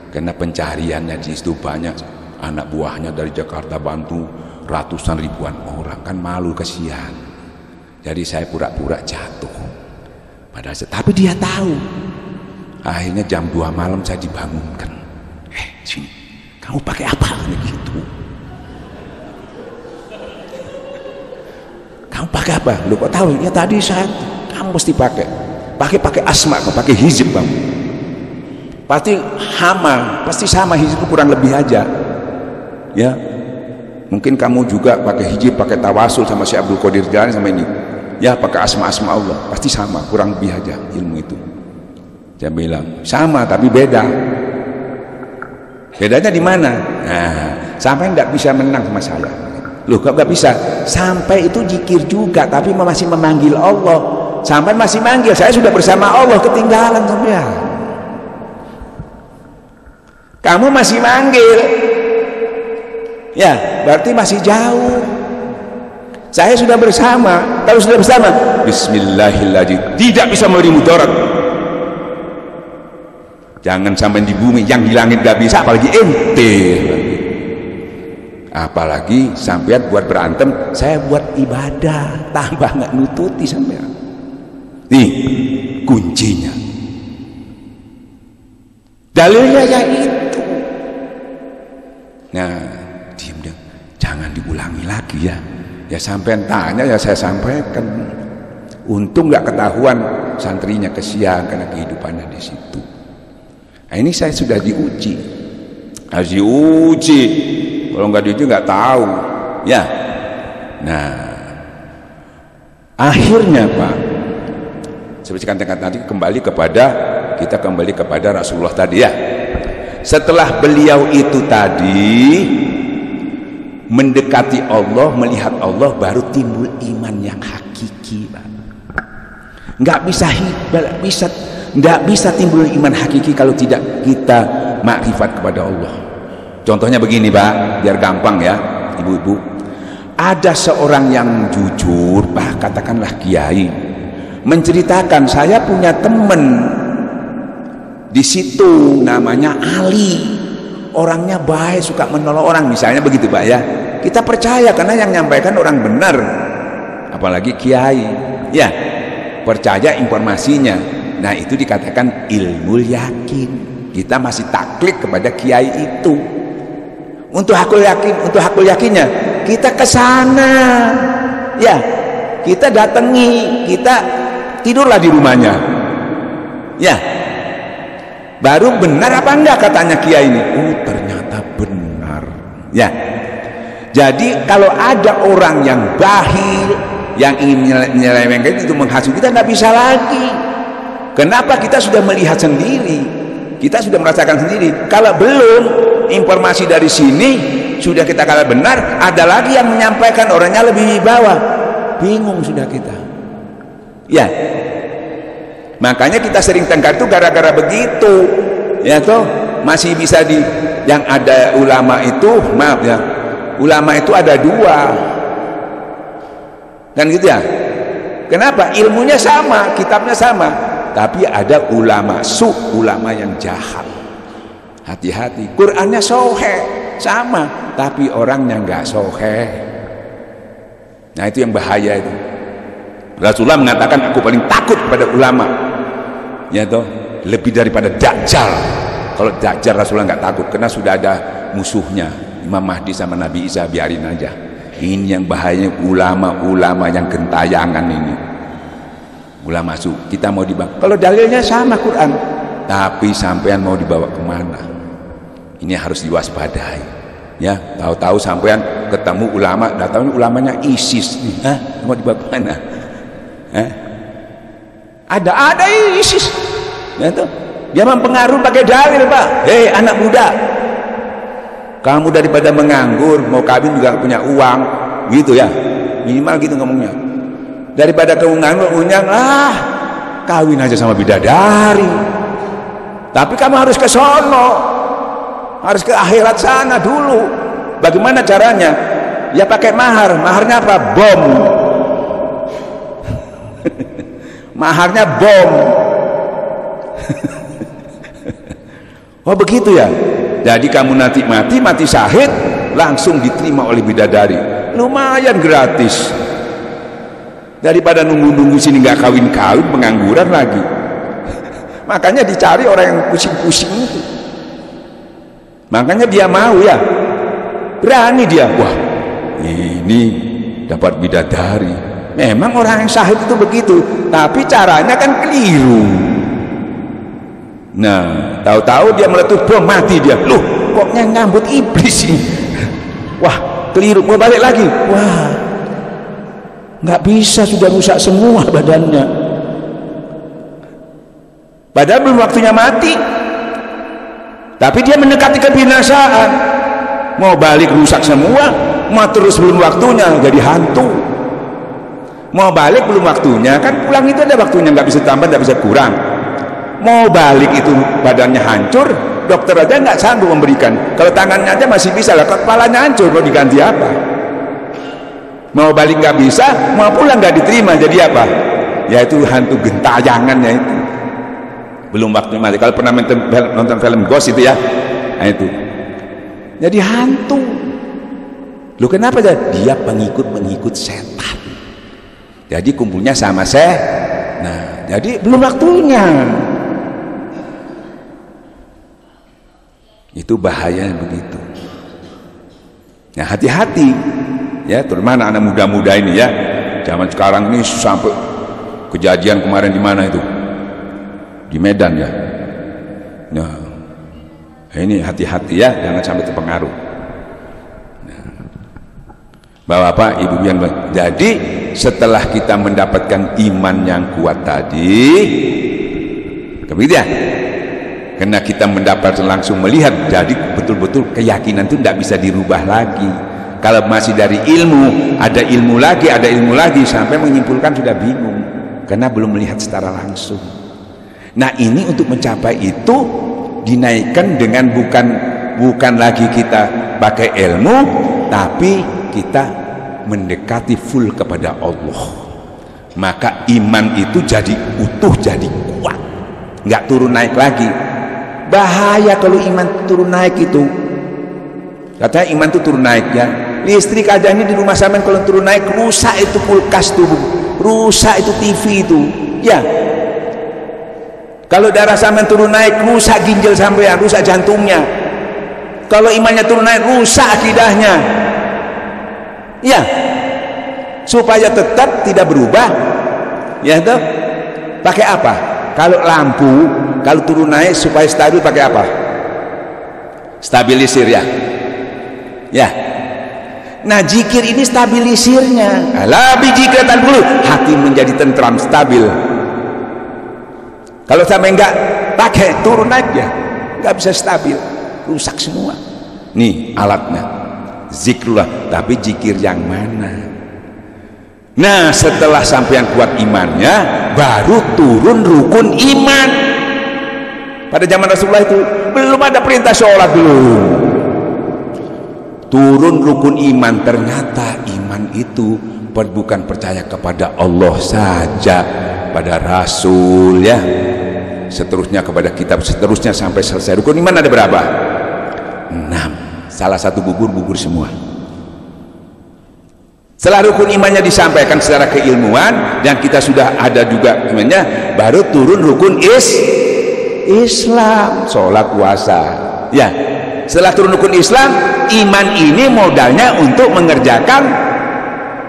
karena pencariannya di situ banyak anak buahnya dari Jakarta bantu ratusan ribuan orang, kan malu, kesian. Jadi saya pura-pura jatuh. Tapi dia tahu. Akhirnya jam 2 malam saya dibangunkan. Sini, kamu pakai apa? Gitu. Kamu pakai apa? Lu kok tahu? Ya tadi kamu mesti pakai asma, pakai hizib kamu. Pasti sama hizib, kurang lebih aja. Ya, mungkin kamu juga pakai hizib, pakai tawasul sama si Abdul Qadir Jailani sama ini. Ya, pakai asma Allah, pasti sama, kurang lebih aja ilmu itu. Saya bilang sama tapi beda. Bedanya di mana? Nah, sampai nggak bisa menang sama saya. Loh, kok nggak bisa? Sampai itu zikir juga, tapi masih memanggil Allah. Sampai masih manggil, saya sudah bersama Allah, ketinggalan sampean. Kamu masih manggil, ya berarti masih jauh. Saya sudah bersama. Kalau sudah bersama, bismillahirrahmanirrahim, tidak bisa memberi mudarat. Jangan sampai di bumi, yang di langit gak bisa, apalagi ente. Apalagi sampean buat berantem, saya buat ibadah, tambah nggak nututi sampean. Nih kuncinya, dalilnya ya itu. Nah, diam, jangan diulangi lagi ya. Ya sampean tanya, ya saya sampaikan. Untung nggak ketahuan santrinya, kesian karena kehidupannya di situ. Nah, ini saya sudah diuji, harus diuji. Kalau nggak diuji nggak tahu, ya. Nah, akhirnya Pak, seperti katakan tadi, kita kembali kepada Rasulullah tadi ya. Setelah beliau itu tadi mendekati Allah, melihat Allah, baru timbul iman yang hakiki, Pak. Nggak bisa timbul iman hakiki kalau tidak kita makrifat kepada Allah. Contohnya begini Pak, biar gampang ya ibu-ibu. Ada seorang yang jujur, Pak, katakanlah kiai, menceritakan, saya punya teman di situ namanya Ali, orangnya baik, suka menolong orang, misalnya begitu Pak ya. Kita percaya karena yang menyampaikan orang benar, apalagi kiai, ya percaya informasinya. Nah itu dikatakan ilmu yakin. Kita masih taklid kepada kiai itu. Untuk hakul yakinnya kita ke sana, ya kita datangi, kita tidurlah di rumahnya, ya baru benar apa enggak katanya kiai ini. Oh ternyata benar, ya. Jadi kalau ada orang yang bakhil, yang ingin menyelewengkan itu, menghasut, kita nggak bisa lagi. Kenapa? Kita sudah melihat sendiri, kita sudah merasakan sendiri. Kalau belum, informasi dari sini sudah kita katakan benar, ada lagi yang menyampaikan orangnya lebih bawah, bingung sudah kita, ya. Makanya kita sering tengkar itu gara-gara begitu, ya toh. Masih bisa yang ada ulama itu, maaf ya, ulama itu ada dua, kan gitu ya. Kenapa? Ilmunya sama, kitabnya sama, tapi ada ulama ulama yang jahat. Hati-hati, Qurannya soheh sama, tapi orangnya nggak soheh. Nah itu yang bahaya itu. Rasulullah mengatakan, aku paling takut pada ulama, ya toh, lebih daripada Dajjal. Kalau Dajjal Rasulullah nggak takut, karena sudah ada musuhnya, Imam Mahdi sama Nabi Isa, biarin aja. Ini yang bahayanya ulama-ulama yang gentayangan ini. Ulama kita mau dibawa, kalau dalilnya sama Quran, tapi sampean mau dibawa kemana? Ini harus diwaspadai, ya. Tahu-tahu sampean ketemu ulama, datang ulamanya ISIS, mau dibawa kemana? Ada ISIS, ya tuh. Dia mempengaruhi pakai dalil, Pak. Hei anak muda, kamu daripada menganggur, mau kawin juga punya uang, gitu ya, minimal gitu ngomongnya. Daripada kamu nganggur, kawin aja sama bidadari. Tapi kamu harus ke sono, harus ke akhirat sana dulu. Bagaimana caranya? Ya pakai mahar. Maharnya apa? Bom. Maharnya bom. Oh begitu ya. Jadi kamu nanti mati syahid, langsung diterima oleh bidadari. Lumayan gratis. Daripada nunggu-nunggu sini nggak kawin-kawin, pengangguran lagi. Makanya dicari orang yang pusing-pusing itu. Makanya dia mau ya, berani dia. Wah, ini dapat bidadari. Memang orang yang syahid itu begitu, tapi caranya kan keliru. Nah, tahu-tahu dia meletus bom, mati dia. Loh, kok ngambut iblis ini? Wah, keliru. Mau balik lagi. Wah, nggak bisa, sudah rusak semua badannya. Padahal belum waktunya mati, tapi dia mendekati kebinasaan. Mau balik rusak semua, mau terus belum waktunya jadi hantu. Mau balik belum waktunya, kan pulang itu ada waktunya, nggak bisa tambah, nggak bisa kurang. Mau balik itu badannya hancur, dokter aja nggak sanggup memberikan. Kalau tangannya aja masih bisa lah, kepalanya hancur, mau diganti apa? Mau balik nggak bisa, mau pulang nggak diterima, jadi apa? Yaitu hantu gentayangannya itu. Belum waktunya mati. Kalau pernah nonton film Ghost itu ya, nah itu. Jadi hantu. Loh kenapa? Dia pengikut setan. Jadi kumpulnya sama nah, jadi belum waktunya. Itu bahaya begitu. Nah, hati-hati ya, terutama anak muda-muda ini ya. Zaman sekarang ini sampai kejadian kemarin di mana itu? Di Medan ya. Nah, ini hati-hati ya, jangan sampai terpengaruh. Nah, Bapak, Ibu yang jadi setelah kita mendapatkan iman yang kuat tadi, kemudian karena kita mendapat langsung melihat, jadi betul-betul keyakinan itu tidak bisa dirubah lagi. Kalau masih dari ilmu, ada ilmu lagi sampai menyimpulkan sudah bingung karena belum melihat secara langsung. Nah, ini untuk mencapai itu dinaikkan dengan bukan lagi kita pakai ilmu, tapi kita mendekati full kepada Allah. Maka iman itu jadi utuh, jadi kuat, nggak turun naik lagi. Bahaya kalau iman turun naik itu. Katanya iman itu turun naik ya. Listrik aja ini di rumah sampean kalau turun naik, rusak itu kulkas tuh, rusak itu TV itu ya. Kalau darah sampean turun naik, rusak ginjal sampean, rusak jantungnya. Kalau imannya turun naik, rusak akidahnya ya. Supaya tetap tidak berubah ya, itu pakai apa? Kalau lampu, kalau turun naik supaya stabil pakai apa? Stabilisir ya. Ya. Nah, zikir ini stabilisirnya. Ala bi zikratan dulu, hati menjadi tentram, stabil. Kalau sampai enggak pakai turun naik ya, enggak bisa stabil, rusak semua. Nih alatnya. Zikrullah, tapi zikir yang mana? Nah, setelah sampean kuat imannya, baru turun rukun iman. Pada zaman Rasulullah itu belum ada perintah sholat, belum. Turun rukun iman, ternyata iman itu bukan percaya kepada Allah saja, pada Rasul ya, seterusnya kepada kitab, seterusnya sampai selesai. Rukun iman ada berapa? 6. Salah satu gugur semua. Setelah rukun imannya disampaikan secara keilmuan dan kita sudah ada juga imannya, baru turun rukun Islam, sholat, puasa ya. Setelah turun rukun Islam, iman ini modalnya untuk mengerjakan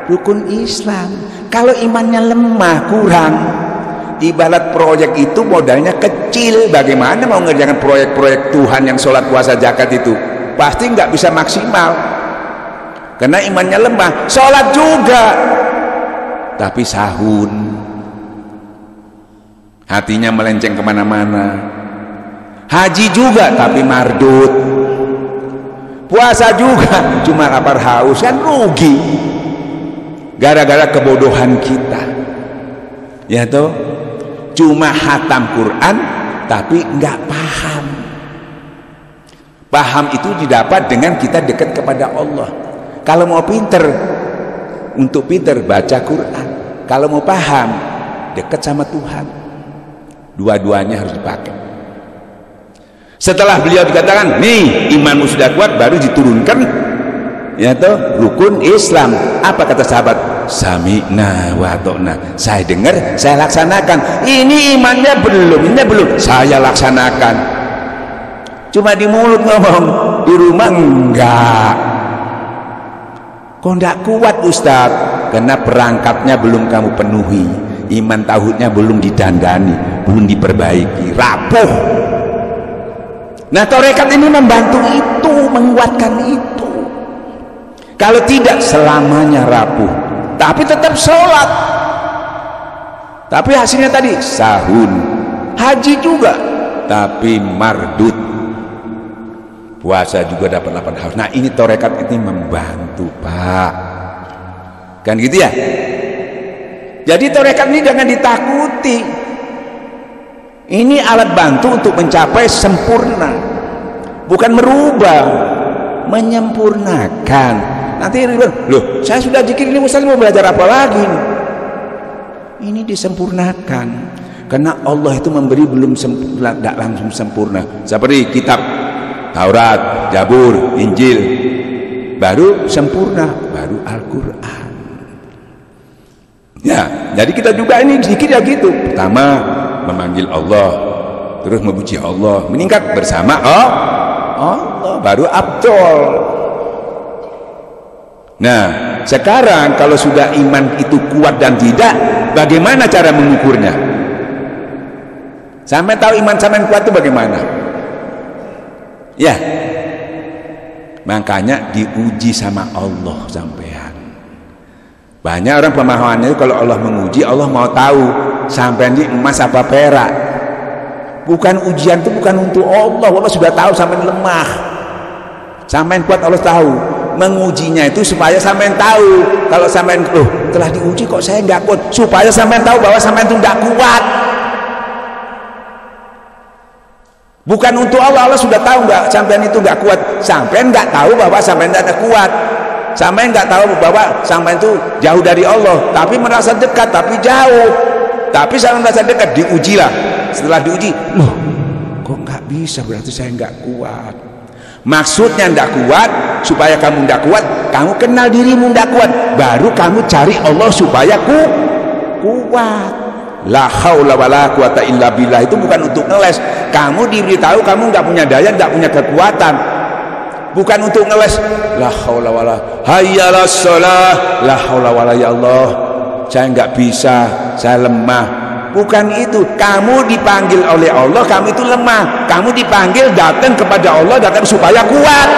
rukun Islam. Kalau imannya lemah, kurang, ibarat proyek itu modalnya kecil, bagaimana mau mengerjakan proyek-proyek Tuhan yang sholat, puasa, zakat itu pasti nggak bisa maksimal karena imannya lemah. Sholat juga tapi sahun, hatinya melenceng kemana-mana Haji juga tapi mardut. Puasa juga cuma lapar haus, kan rugi. Gara-gara kebodohan kita. Ya toh? Cuma hatam Quran tapi nggak paham. Paham itu didapat dengan kita dekat kepada Allah. Kalau mau pinter, untuk pinter baca Quran. Kalau mau paham, dekat sama Tuhan. Dua-duanya harus dipakai. Setelah beliau dikatakan, nih imanmu sudah kuat, baru diturunkan ya toh rukun Islam. Apa kata sahabat? Sami'na wa ata'na. Saya dengar, saya laksanakan. Ini imannya belum, ini belum, saya laksanakan. Cuma di mulut ngomong, di rumah enggak. Kok enggak kuat Ustaz? Karena perangkatnya belum kamu penuhi. Iman tauhidnya belum didandani, belum diperbaiki, rapuh. Nah, tarekat ini membantu itu, menguatkan itu. Kalau tidak, selamanya rapuh. Tapi tetap sholat. Tapi hasilnya tadi sahun. Haji juga, tapi mardut. Puasa juga dapat 8 haus. Nah, ini tarekat ini membantu, Pak. Kan gitu ya? Jadi tarekat ini jangan ditakuti. Ini alat bantu untuk mencapai sempurna, bukan merubah, menyempurnakan. Nanti loh, saya sudah zikir ini, Ustaz mau belajar apa lagi? Ini disempurnakan, karena Allah itu memberi belum sempurna, tidak langsung sempurna. Seperti kitab Taurat, Zabur, Injil, baru sempurna, baru Al-Quran. Ya, jadi kita juga ini zikir ya gitu. Pertama memanggil Allah, terus memuji Allah, meningkat bersama Allah, baru abdol. Nah, sekarang kalau sudah iman itu kuat dan tidak, bagaimana cara mengukurnya? Sampai tahu iman sampai kuat itu bagaimana? Ya, makanya diuji sama Allah sampean. Banyak orang pemahamannya itu kalau Allah menguji, Allah mau tahu sampean ini emas apa perak. Bukan, ujian itu bukan untuk Allah. Allah sudah tahu sampean lemah, sampean kuat Allah tahu. Mengujinya itu supaya sampean tahu. Kalau sampean telah diuji kok saya nggak kuat, supaya sampean tahu bahwa sampean itu nggak kuat. Bukan untuk Allah. Allah sudah tahu nggak sampean itu nggak kuat. Sampean nggak tahu bahwa sampean tidak kuat. Sampean nggak tahu bahwa sampean itu jauh dari Allah, tapi merasa dekat tapi jauh. Tapi sampean merasa dekat, diujilah. Setelah diuji, loh, kok nggak bisa, berarti saya nggak kuat. Maksudnya nggak kuat supaya kamu nggak kuat, kamu kenal dirimu nggak kuat, baru kamu cari Allah supaya kuat. La haula wala quwata illa billah itu bukan untuk ngeles. Kamu diberitahu kamu nggak punya daya, nggak punya kekuatan, bukan untuk ngeles. La haula wala, hayya ala shalah, la haula wala, ya Allah saya nggak bisa, saya lemah. Bukan itu. Kamu dipanggil oleh Allah, kamu itu lemah. Kamu dipanggil datang kepada Allah, datang supaya kuat.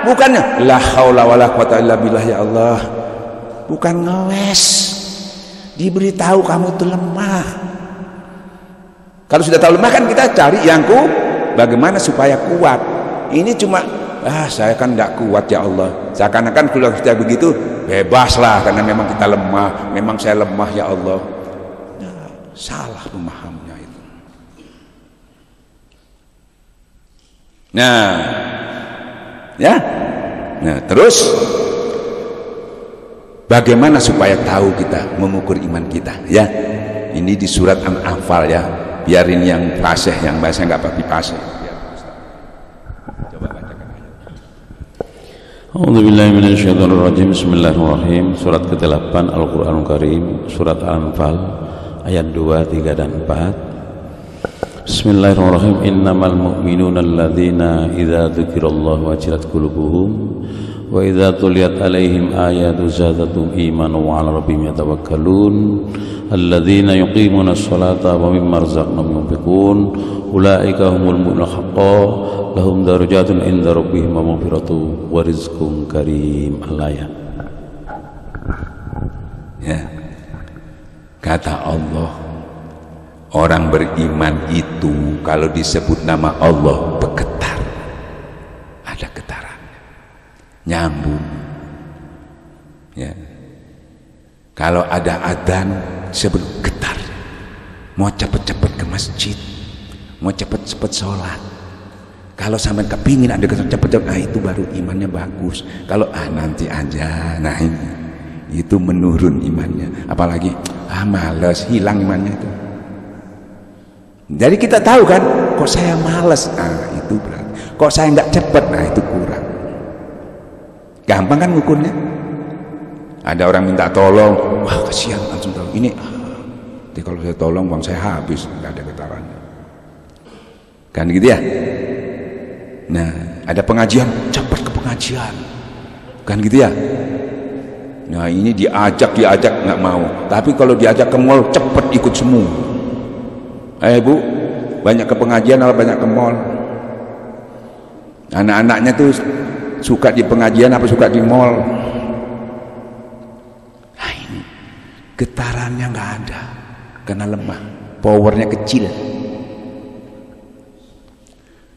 Bukannya la haula wala quwata illa billah, ya Allah. Bukan ngeles. Diberitahu kamu itu lemah. Kalau sudah tahu lemah kan kita cari yang bagaimana supaya kuat. Ini cuma saya kan tidak kuat ya Allah. Seakan-akan kalau kita begitu bebaslah karena memang kita lemah. Memang saya lemah ya Allah. Nah, salah pemahamnya itu. Nah, ya. Nah, terus bagaimana supaya tahu kita mengukur iman kita? Ya, ini di surat An-Anfal ya. Biarin yang fasih, yang bahasa nggak pakai fasih. A'udzubillahi minasyaitonirrajim. Bismillahirrahmanirrahim. Surat ke-8 Al-Qur'anul Karim, surat Al-Anfal ayat 2, 3 dan 4. Bismillahirrahmanirrahim. Innamal mu'minuna alladzina idza dzukirallahu wajilat qulubuhum wa idza tuliyat 'alaihim ayatu zadatuhum imanan wa 'ala rabbihim yatawakkalun alladzina yuqimuna ash-sholata wa mimma razaqnahum yunfiqun ulaika humul mu'minuna haqqan lahum darajatun inda rabbihim wa maghfiratun wa rizqun karim. Al-ayat. Ya. Kata Allah, Orang beriman itu kalau disebut nama Allah bergetar, ada getaran, nyambung. Ya. Kalau ada adzan sebelum getar, mau cepet-cepet ke masjid, mau cepet-cepet sholat. Kalau sampai kepingin ada cepet-cepet, nah itu baru imannya bagus. Kalau nanti aja, nah ini itu menurun imannya. Apalagi males, hilang imannya itu. Jadi kita tahu kan, kok saya malas, nah itu berarti. Kok saya nggak cepet, nah itu kurang. Gampang kan ngukurnya? Ada orang minta tolong, wah kasihan, langsung tahu ini. Jadi kalau saya tolong uang saya habis, nggak ada getarannya. Kan gitu ya? Nah, ada pengajian, cepet ke pengajian. Kan gitu ya? Nah ini diajak nggak mau. Tapi kalau diajak ke mall, cepet ikut semua. Bu, banyak ke pengajian atau banyak ke mall? Anak-anaknya tuh suka di pengajian apa suka di mall? Nah ini getarannya nggak ada karena lemah, powernya kecil.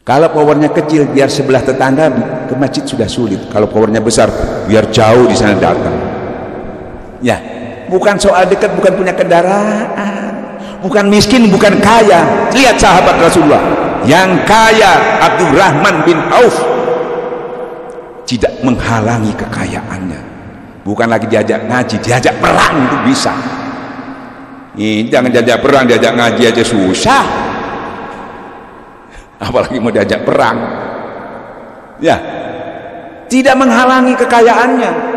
Kalau powernya kecil, biar sebelah tetangga ke masjid sudah sulit. Kalau powernya besar, biar jauh di sana datang. Ya, bukan soal dekat, bukan punya kendaraan, bukan miskin, bukan kaya. Lihat sahabat Rasulullah yang kaya, Abdurrahman bin Auf, tidak menghalangi kekayaannya. Bukan lagi diajak ngaji, diajak perang itu bisa. Ini jangan diajak perang, diajak ngaji aja susah, apalagi mau diajak perang. Ya, tidak menghalangi kekayaannya.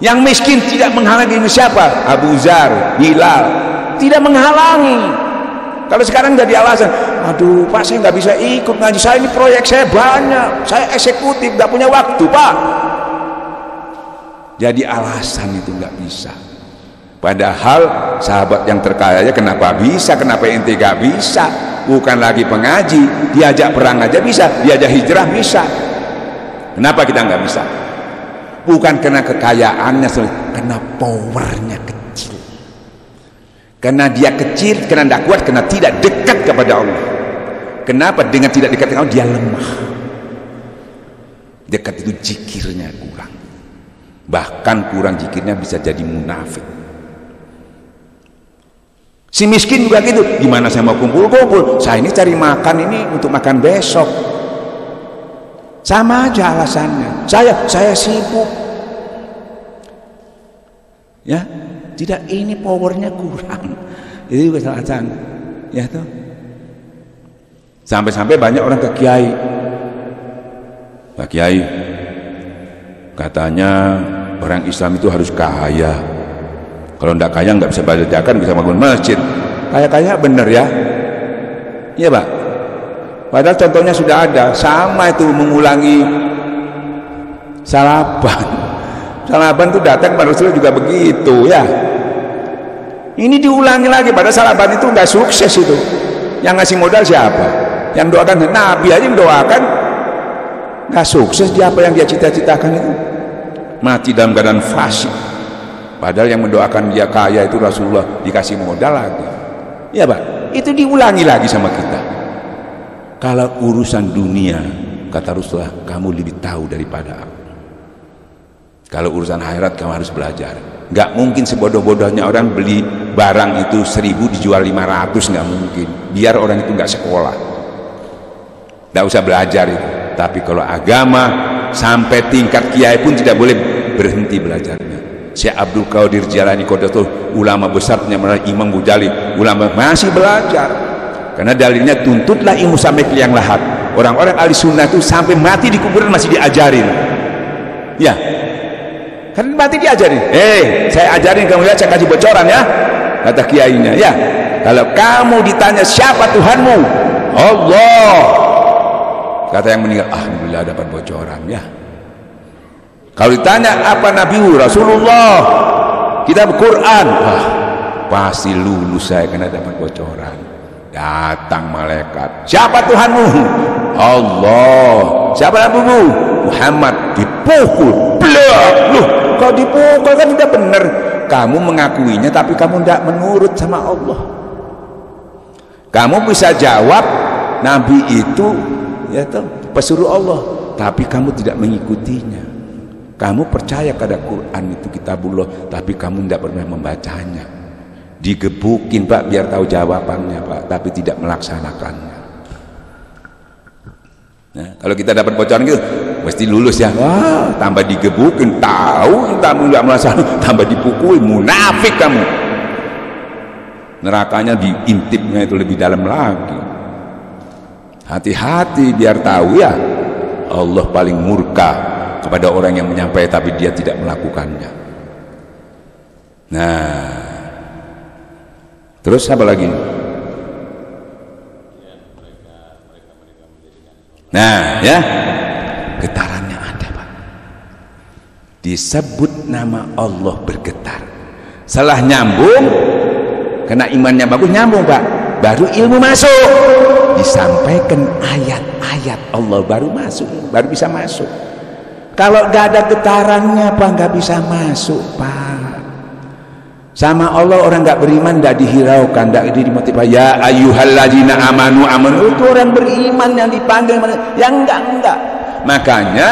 Yang miskin tidak menghalangi. Siapa? Abu Zar, Bilal, tidak menghalangi. Kalau sekarang jadi alasan, aduh Pak saya nggak bisa ikut ngaji, saya ini proyek saya banyak, saya eksekutif, nggak punya waktu Pak. Jadi alasan itu nggak bisa. Padahal sahabat yang terkaya kenapa bisa, kenapa ente nggak bisa? Bukan lagi pengaji, diajak perang aja bisa, diajak hijrah bisa. Kenapa kita nggak bisa? Bukan karena kekayaannya, karena powernya kecil. Karena dia kecil, karena tidak kuat, karena tidak dekat kepada Allah. Kenapa? Dengan tidak dekat dengan Allah dia lemah. Dekat itu zikirnya kurang. Bahkan kurang zikirnya bisa jadi munafik. Si miskin juga gitu. Gimana saya mau kumpul-kumpul? Saya ini cari makan ini untuk makan besok. Sama aja alasannya. Saya sibuk. Ya, tidak, ini powernya kurang. Itu alasan. Ya tuh. Sampai-sampai banyak orang ke kiai. Pak Kiai, katanya orang Islam itu harus kaya. Kalau tidak kaya nggak bisa bayar zakat, bisa bangun masjid. Kaya-kaya bener ya? Iya Pak. Padahal contohnya sudah ada. Sama itu mengulangi sarapan. Sarapan itu datang pada Rasulullah juga begitu ya. Ini diulangi lagi. Padahal sarapan itu nggak sukses itu. Yang ngasih modal siapa? Yang doakan Nabi aja yang doakan nggak sukses dia, apa yang dia cita-citakan itu mati dalam keadaan fasik. Padahal yang mendoakan dia kaya itu Rasulullah, dikasih modal lagi. Ya Pak, itu diulangi lagi sama kita. Kalau urusan dunia, kata Rasulullah, kamu lebih tahu daripada aku. Kalau urusan akhirat kamu harus belajar. Nggak mungkin sebodoh-bodohnya orang beli barang itu 1000 dijual 500, nggak mungkin. Biar orang itu nggak sekolah, nggak usah belajar itu. Tapi kalau agama sampai tingkat kiai pun tidak boleh berhenti belajarnya. Syekh Abdul Qadir Jilani Qaddatul, ulama besarnya Imam Ghazali, ulama masih belajar. Karena dalilnya tuntutlah ilmu sampai ke liang lahat. Orang-orang ahli sunnah itu sampai mati di kuburan masih diajarin. Ya, kan mati diajarin. Saya ajarin kamu lihat, saya kasih bocoran ya, kata kiainya. Ya, kalau kamu ditanya siapa Tuhanmu, Allah. Kata yang meninggal, alhamdulillah dapat bocoran ya. Kalau ditanya apa Nabimu, Rasulullah, kitab Quran, wah pasti lulus saya karena dapat bocoran. Datang malaikat, siapa Tuhanmu? Allah. Siapa Nabimu? Muhammad. Dipukul, blok. Loh, kalau dipukul kan tidak benar. Kamu mengakuinya tapi kamu tidak menurut sama Allah. Kamu bisa jawab Nabi itu ya toh, pesuruh Allah, tapi kamu tidak mengikutinya. Kamu percaya pada Quran itu kitabullah, tapi kamu tidak pernah membacanya. Digebukin Pak biar tahu jawabannya Pak, tapi tidak melaksanakannya. Nah, kalau kita dapat bocoran gitu mesti lulus ya. Wah, tambah digebukin, tahu kamu nggak melaksanakan, tambah dipukuli, munafik kamu. Nerakanya diintipnya itu lebih dalam lagi. Hati-hati biar tahu ya, Allah paling murka kepada orang yang menyampaikan tapi dia tidak melakukannya. Nah, terus apa lagi? Nah, ya, getarannya ada Pak. Disebut nama Allah bergetar. Setelah nyambung, karena imannya bagus nyambung Pak, baru ilmu masuk. Disampaikan ayat-ayat Allah baru masuk, baru bisa masuk. Kalau gak ada getarannya Pak, gak bisa masuk Pak. Sama Allah orang gak beriman gak dihiraukan, gak dimotivasi. Ya ayyuhalladzina amanu itu orang beriman yang dipanggil, yang enggak. Makanya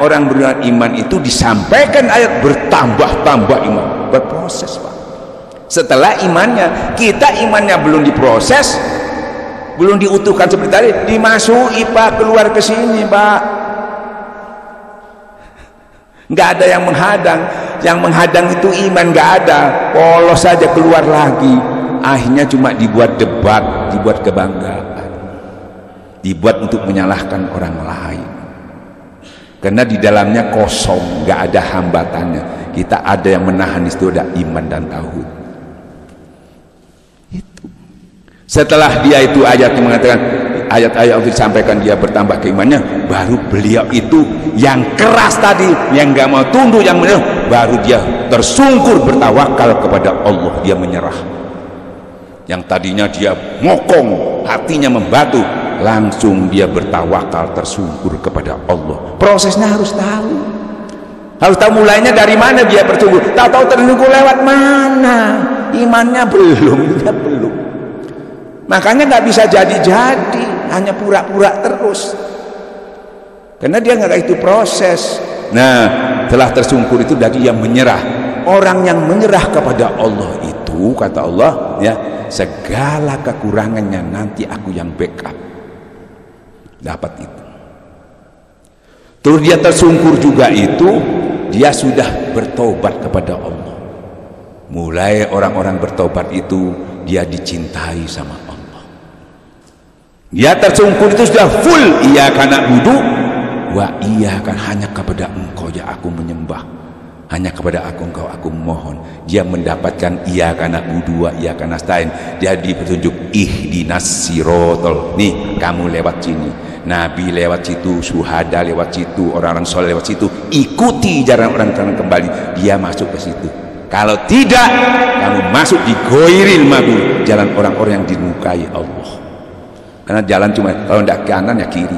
orang beriman itu disampaikan ayat bertambah-tambah iman, berproses Pak. Setelah imannya, kita imannya belum diproses, belum diutuhkan seperti tadi, dimasuki Pak, keluar ke sini Pak. Nggak ada yang menghadang. Yang menghadang itu iman nggak ada, polos saja keluar lagi. Akhirnya cuma dibuat debat, dibuat kebanggaan, dibuat untuk menyalahkan orang lain. Karena di dalamnya kosong, nggak ada hambatannya. Kita ada yang menahan, itu ada iman dan tauhid. Itu. Setelah dia itu ayatnya mengatakan, ayat-ayat itu disampaikan, dia bertambah keimannya, baru beliau itu yang keras tadi, yang nggak mau tunduk, yang benar, baru dia tersungkur bertawakal kepada Allah, dia menyerah. Yang tadinya dia mokong, hatinya membatu, langsung dia bertawakal, tersungkur kepada Allah. Prosesnya harus tahu mulainya dari mana dia bersungkur. Tahu-tahu tersungkur lewat mana, imannya belum. Makanya nggak bisa jadi, hanya pura-pura terus. Karena dia nggak itu proses. Nah, telah tersungkur itu dari yang menyerah. Orang yang menyerah kepada Allah itu, kata Allah, ya, segala kekurangannya nanti aku yang backup. Dapat itu. Terus dia tersungkur juga itu, dia sudah bertobat kepada Allah. Mulai orang-orang bertobat itu, dia dicintai sama Allah. Dia tersungkur itu sudah full, iyyaka na'budu wa iyyaka, hanya kepada engkau ya aku menyembah, hanya kepada engkau aku mohon. Dia mendapatkan iyyaka na'budu wa iyyaka nasta'in. Dia dipetunjuk ihdinas siratal, nih kamu lewat sini, Nabi lewat situ, syuhada lewat situ, orang-orang soleh lewat situ, ikuti jalan orang-orang kembali, dia masuk ke situ. Kalau tidak, kamu masuk di ghairil maghdub, jalan orang-orang yang dimurkai Allah. Karena jalan cuma kalau tidak kanan ya kiri.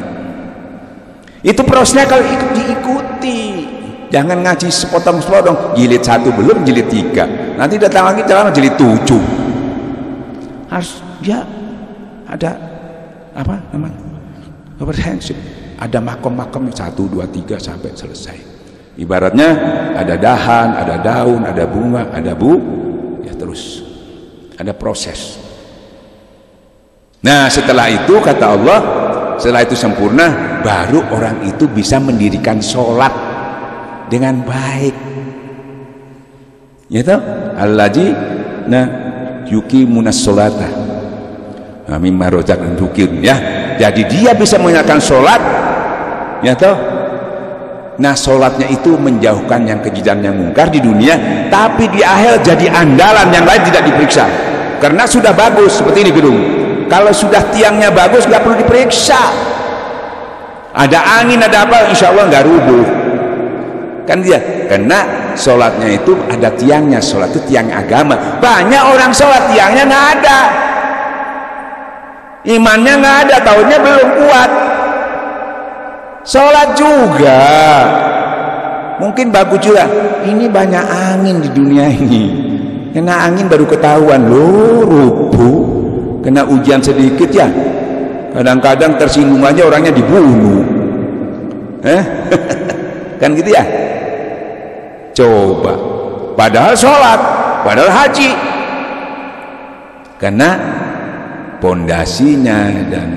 Itu prosesnya kalau diikuti. Jangan ngaji sepotong-sepotong, jilid 1 belum, jilid 3, nanti datang lagi jalan jilid 7. Harus dia ada apa namanya, comprehensive, ada makom-makom 1, 2, 3 sampai selesai. Ibaratnya ada dahan, ada daun, ada bunga, ada ya terus ada proses. Nah, setelah itu kata Allah, setelah itu sempurna, baru orang itu bisa mendirikan sholat dengan baik. Ya toh, alladzina yuqimunas sholata mimma razaqnahum yunfiqun, ya. Jadi dia bisa mengerjakan sholat, ya toh. Nah, sholatnya itu menjauhkan yang keji dan yang mungkar di dunia, tapi di akhir jadi andalan, yang lain tidak diperiksa. Karena sudah bagus, seperti ini gedung. Kalau sudah tiangnya bagus, nggak perlu diperiksa. Ada angin, ada apa, insya Allah nggak rubuh. Kan dia, karena sholatnya itu ada tiangnya. Sholat itu tiang agama. Banyak orang sholat tiangnya nggak ada, imannya nggak ada, taunya belum kuat. Sholat juga mungkin bagus juga, ini banyak angin di dunia ini. Kena angin baru ketahuan, loh rubuh. kena ujian sedikit ya kadang-kadang tersinggung aja orangnya dibunuh. Kan gitu ya. Coba, padahal sholat, padahal haji, karena pondasinya dan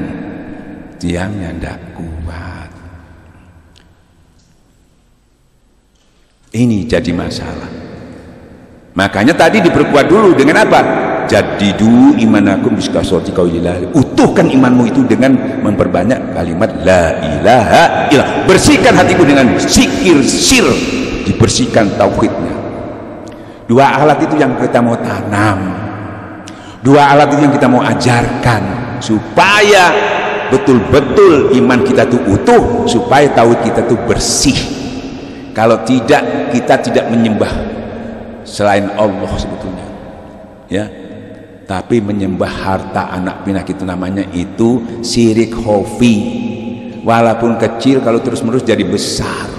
tiangnya tidak kuat. Ini jadi masalah. Makanya tadi diperkuat dulu dengan apa? Jadidu imanakum biskasoti qaulillah. Utuhkan imanmu itu dengan memperbanyak kalimat la ilaha illallah. Bersihkan hatiku dengan zikir sir, dibersihkan tauhidnya. Dua alat itu yang kita mau tanam. Dua alat itu yang kita mau ajarkan supaya betul-betul iman kita itu utuh, supaya tauhid kita itu bersih. Kalau tidak, kita tidak menyembah selain Allah sebetulnya, ya. Tapi menyembah harta anak pinak itu namanya itu syirik khafi. Walaupun kecil, kalau terus-menerus jadi besar.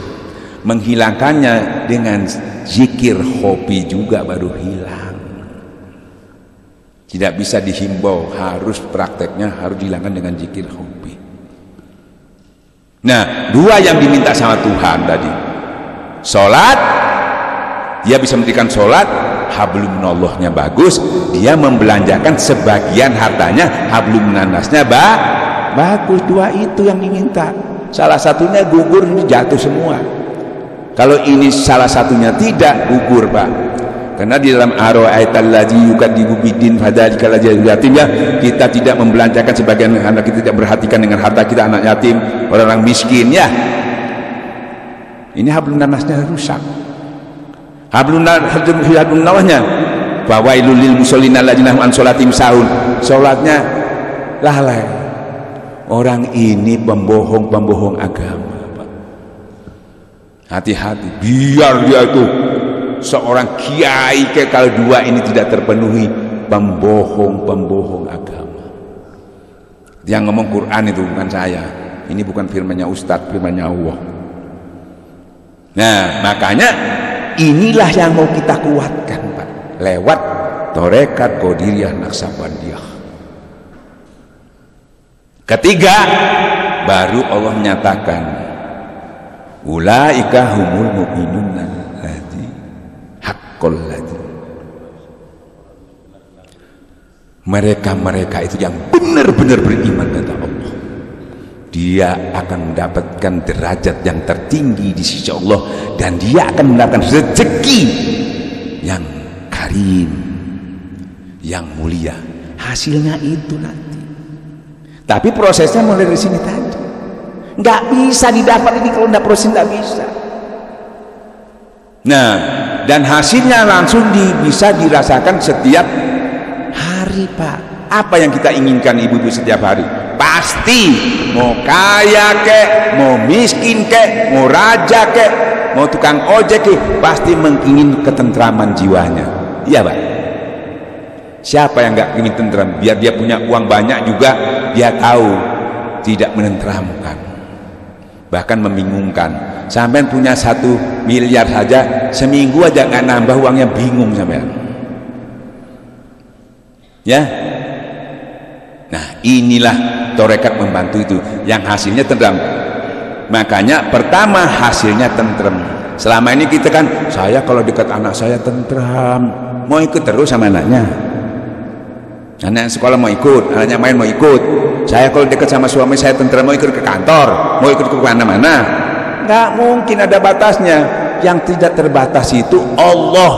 Menghilangkannya dengan zikir khafi juga baru hilang. Tidak bisa dihimbau, harus prakteknya harus dihilangkan dengan zikir khafi. Nah, dua yang diminta sama Tuhan tadi. Sholat, dia bisa mendirikan sholat, hablum minallahnya bagus, dia membelanjakan sebagian hartanya, hablum minannasnya bagus. Dua itu yang diminta. Salah satunya gugur, ini jatuh semua. Kalau ini salah satunya tidak, gugur Pak. Karena di dalam ara'aital ladzi yukadzibu biddin fadzalika ladzil yatim, ya, kita tidak membelanjakan sebagian harta, kita tidak perhatikan dengan harta kita, anak yatim, orang-orang miskin, ya. Ini hablum minannasnya rusak. Hablum minallahnya fawailul lil musallin alladzina hum an sholatim sahun. Salatnya lalai. Orang ini pembohong agama, Pak. Hati-hati, biar dia itu seorang kiai, kalau dua ini tidak terpenuhi, pembohong agama. Yang ngomong Quran itu bukan saya, ini bukan firmannya Ustadz, firmannya Allah. Nah, makanya inilah yang mau kita kuatkan Pak, lewat Torekat Qadiriyah Naqsabandiyah. Ketiga, baru Allah menyatakan ulaika humul mu'minun allati haqqul ladzi. Mereka itu yang benar-benar beriman kepada Allah. Dia akan mendapatkan derajat yang tertinggi di sisi Allah, dan dia akan mendapatkan rezeki yang karim, yang mulia. Hasilnya itu nanti. Tapi prosesnya mulai dari sini tadi. Nggak bisa didapat ini kalau nggak proses, nggak bisa. Nah, dan hasilnya langsung bisa dirasakan setiap hari Pak. Apa yang kita inginkan ibu-ibu setiap hari? Pasti mau kaya kek, mau miskin kek, mau raja kek, mau tukang ojek kek, pasti mengingin ketentraman jiwanya. Iya Pak. Siapa yang nggak ingin tentram? Biar dia punya uang banyak juga, dia tahu tidak menenteramkan, bahkan membingungkan. Sampai punya 1 miliar saja, seminggu aja nggak nambah uangnya, bingung sampai. Ya. Nah, inilah torekat membantu itu, yang hasilnya tentram. Makanya pertama hasilnya tentram. Selama ini kita kan, saya kalau dekat anak saya tentram, mau ikut terus sama anaknya. Anak sekolah mau ikut, anaknya main mau ikut. Saya kalau dekat sama suami saya tentram, mau ikut ke kantor, mau ikut ke mana-mana. Nggak mungkin, ada batasnya. Yang tidak terbatas itu Allah.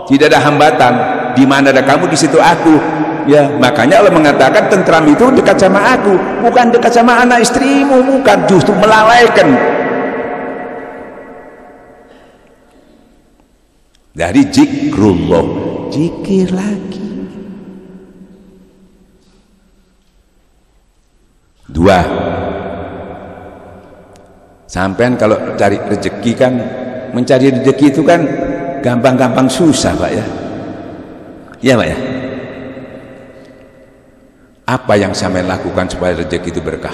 Tidak ada hambatan. Di mana ada kamu, di situ aku. Ya, makanya Allah mengatakan tentram itu dekat sama aku, bukan dekat sama anak istrimu, bukan, justru melalaikan. Dari zikrullah, zikir lagi. 2. Sampean kalau cari rezeki kan, mencari rezeki itu kan gampang-gampang susah Pak ya. Iya Pak ya. Apa yang sampean lakukan supaya rezeki itu berkah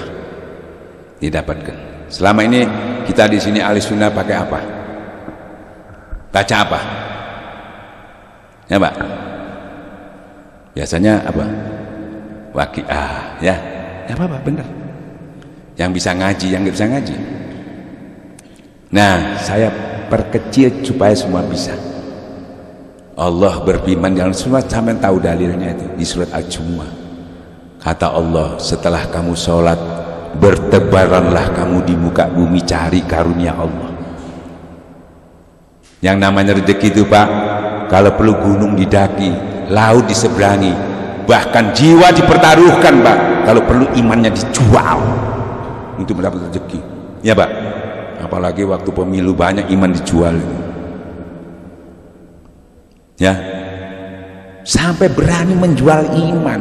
didapatkan? Selama ini kita di sini ahli sunnah pakai apa? Baca apa? Ya Pak. Biasanya apa? Waqiah, ya apa-apa, benar. Yang bisa ngaji, yang nggak bisa ngaji. Nah, saya perkecil supaya semua bisa. Allah berfirman, jangan semua sampai tahu dalilnya itu di surat Al-Jumu'ah. Kata Allah, setelah kamu sholat, bertebaranlah kamu di muka bumi cari karunia Allah. Yang namanya rezeki itu Pak, kalau perlu gunung didaki, laut diseberangi, bahkan jiwa dipertaruhkan Pak, kalau perlu imannya dijual untuk mendapat rezeki. Ya Pak, apalagi waktu pemilu banyak iman dijual. Ya, sampai berani menjual iman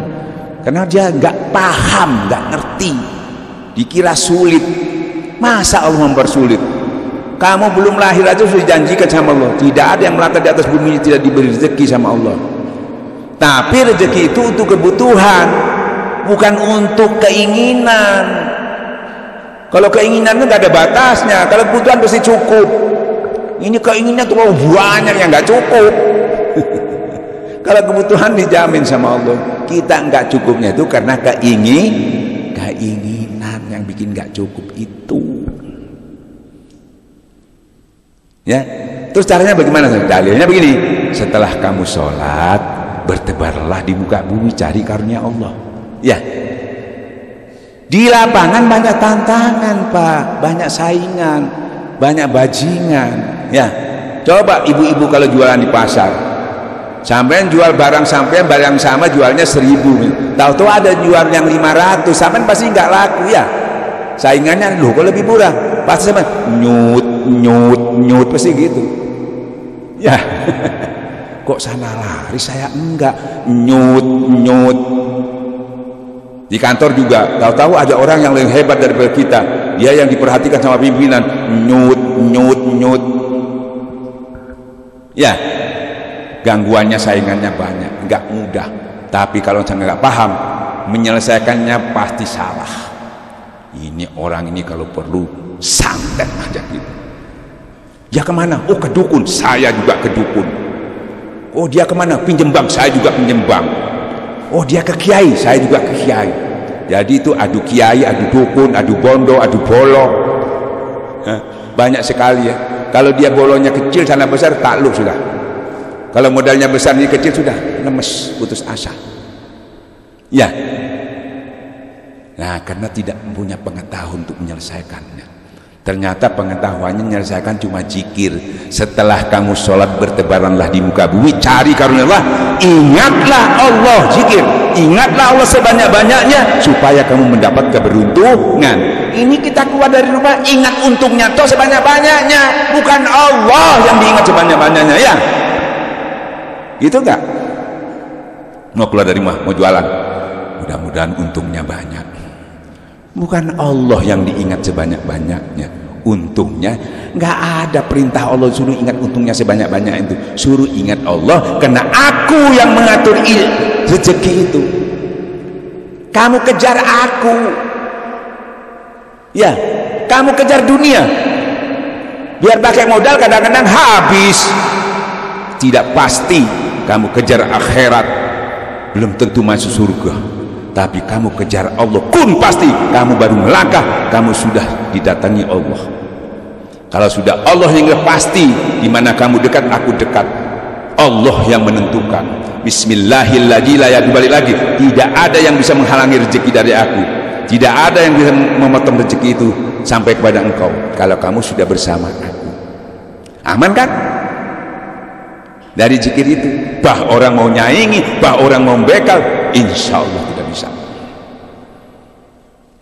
karena dia nggak paham, nggak ngerti, dikira sulit. Masa Allah mempersulit? Kamu belum lahir aja sudah dijanjikan sama Allah, tidak ada yang melata di atas bumi tidak diberi rezeki sama Allah. Tapi rezeki itu untuk kebutuhan, bukan untuk keinginan. Kalau keinginan itu nggak ada batasnya, kalau kebutuhan pasti cukup. Ini keinginan tuh banyak yang nggak cukup. Kalau kebutuhan dijamin sama Allah, kita nggak cukupnya itu karena keinginan yang bikin nggak cukup itu. Ya, terus caranya bagaimana? Dalilnya begini: setelah kamu sholat, bertebarlah di muka bumi cari karunia Allah. Ya, di lapangan banyak tantangan Pak, banyak saingan, banyak bajingan. Ya, coba ibu-ibu kalau jualan di pasar, sampean jual barang sampean barang sama jualnya 1.000, tahu-tahu ada jual yang 500, sampean pasti nggak laku ya. Saingannya loh kok lebih murah, pasti sampean nyut pasti gitu. Ya, kok sana lari saya enggak, nyut. Di kantor juga tahu-tahu ada orang yang lebih hebat daripada kita, dia yang diperhatikan sama pimpinan, nyut. Ya, gangguannya, saingannya banyak, nggak mudah. Tapi kalau saya nggak paham, menyelesaikannya pasti salah. Ini orang ini kalau perlu santet aja gitu. Dia kemana? Oh ke dukun, saya juga ke dukun. Oh dia kemana? Pinjem bank, saya juga pinjem bank. Oh dia ke kiai, saya juga ke kiai. Jadi itu adu kiai, adu dukun, adu bondo, adu bolo. Banyak sekali ya. Kalau dia bolonya kecil sana besar, takluk sudah. Kalau modalnya besar ini kecil sudah lemes, putus asa. Ya. Nah, karena tidak punya pengetahuan untuk menyelesaikannya. Ternyata pengetahuannya menyelesaikan cuma zikir. Setelah kamu sholat, bertebaranlah di muka bumi cari karunia Allah. Ingatlah Allah, zikir. Ingatlah Allah sebanyak-banyaknya supaya kamu mendapat keberuntungan. Ini kita keluar dari rumah, ingat untungnya toh sebanyak-banyaknya, bukan Allah yang diingat sebanyak-banyaknya ya. Gitu enggak? Mau keluar dari rumah, mau jualan, mudah-mudahan untungnya banyak. Bukan Allah yang diingat sebanyak-banyaknya. Untungnya nggak ada perintah Allah suruh ingat untungnya sebanyak-banyak itu. Suruh ingat Allah karena aku yang mengatur rezeki itu. Kamu kejar aku, ya, kamu kejar dunia. Biar pakai modal kadang-kadang habis. Tidak pasti. Kamu kejar akhirat, belum tentu masuk surga. Tapi kamu kejar Allah, kun pasti kamu baru melangkah, kamu sudah didatangi Allah. Kalau sudah Allah yang pasti, di mana kamu dekat, aku dekat. Allah yang menentukan. Bismillahirrahmanirrahim. Balik lagi, tidak ada yang bisa menghalangi rezeki dari aku. Tidak ada yang bisa memotong rezeki itu sampai kepada engkau. Kalau kamu sudah bersama aku, aman kan? Dari zikir itu, bah orang mau nyaingi, bah orang mau bekal, insya Allah tidak bisa.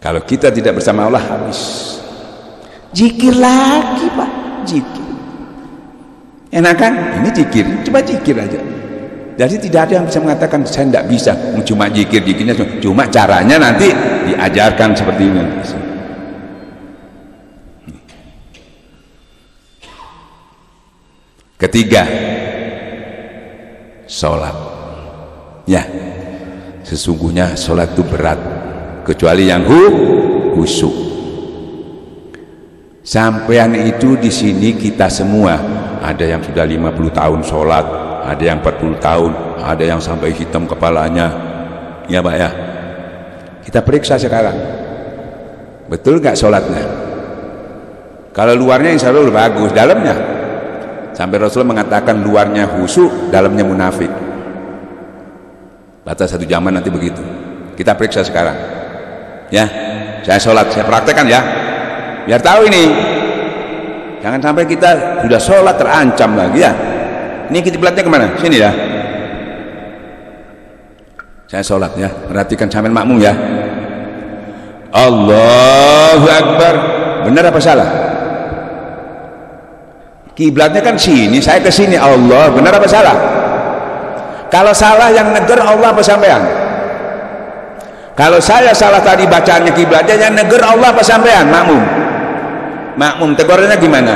Kalau kita tidak bersama Allah, habis. Zikir lagi Pak, zikir. Enak kan? Ini zikir, coba zikir aja. Jadi tidak ada yang bisa mengatakan saya tidak bisa, cuma zikirnya, cuma caranya nanti diajarkan seperti ini. Ketiga, sholat. Ya, sesungguhnya sholat itu berat, kecuali yang khusyuk. Sampean itu di sini kita semua, ada yang sudah 50 tahun sholat, ada yang 40 tahun, ada yang sampai hitam kepalanya, ya Pak ya. Kita periksa sekarang, betul nggak sholatnya? Kalau luarnya insya Allah bagus, dalamnya sampai Rasulullah mengatakan luarnya khusyuk, dalamnya munafik. Batas satu zaman nanti begitu. Kita periksa sekarang, ya. Saya sholat, saya praktekkan ya, biar tahu ini. Jangan sampai kita sudah sholat terancam lagi ya. Ini kiblatnya kemana? Sini ya. Saya sholat ya, perhatikan sambil makmum ya. Allahu Akbar. Benar apa salah? Kiblatnya kan sini, saya ke sini. Allah, benar apa salah? Kalau salah yang negur Allah apa sampean? Kalau saya salah tadi bacaannya kiblatnya, yang negur Allah apa sampean? Makmum. Makmum tegurnya gimana?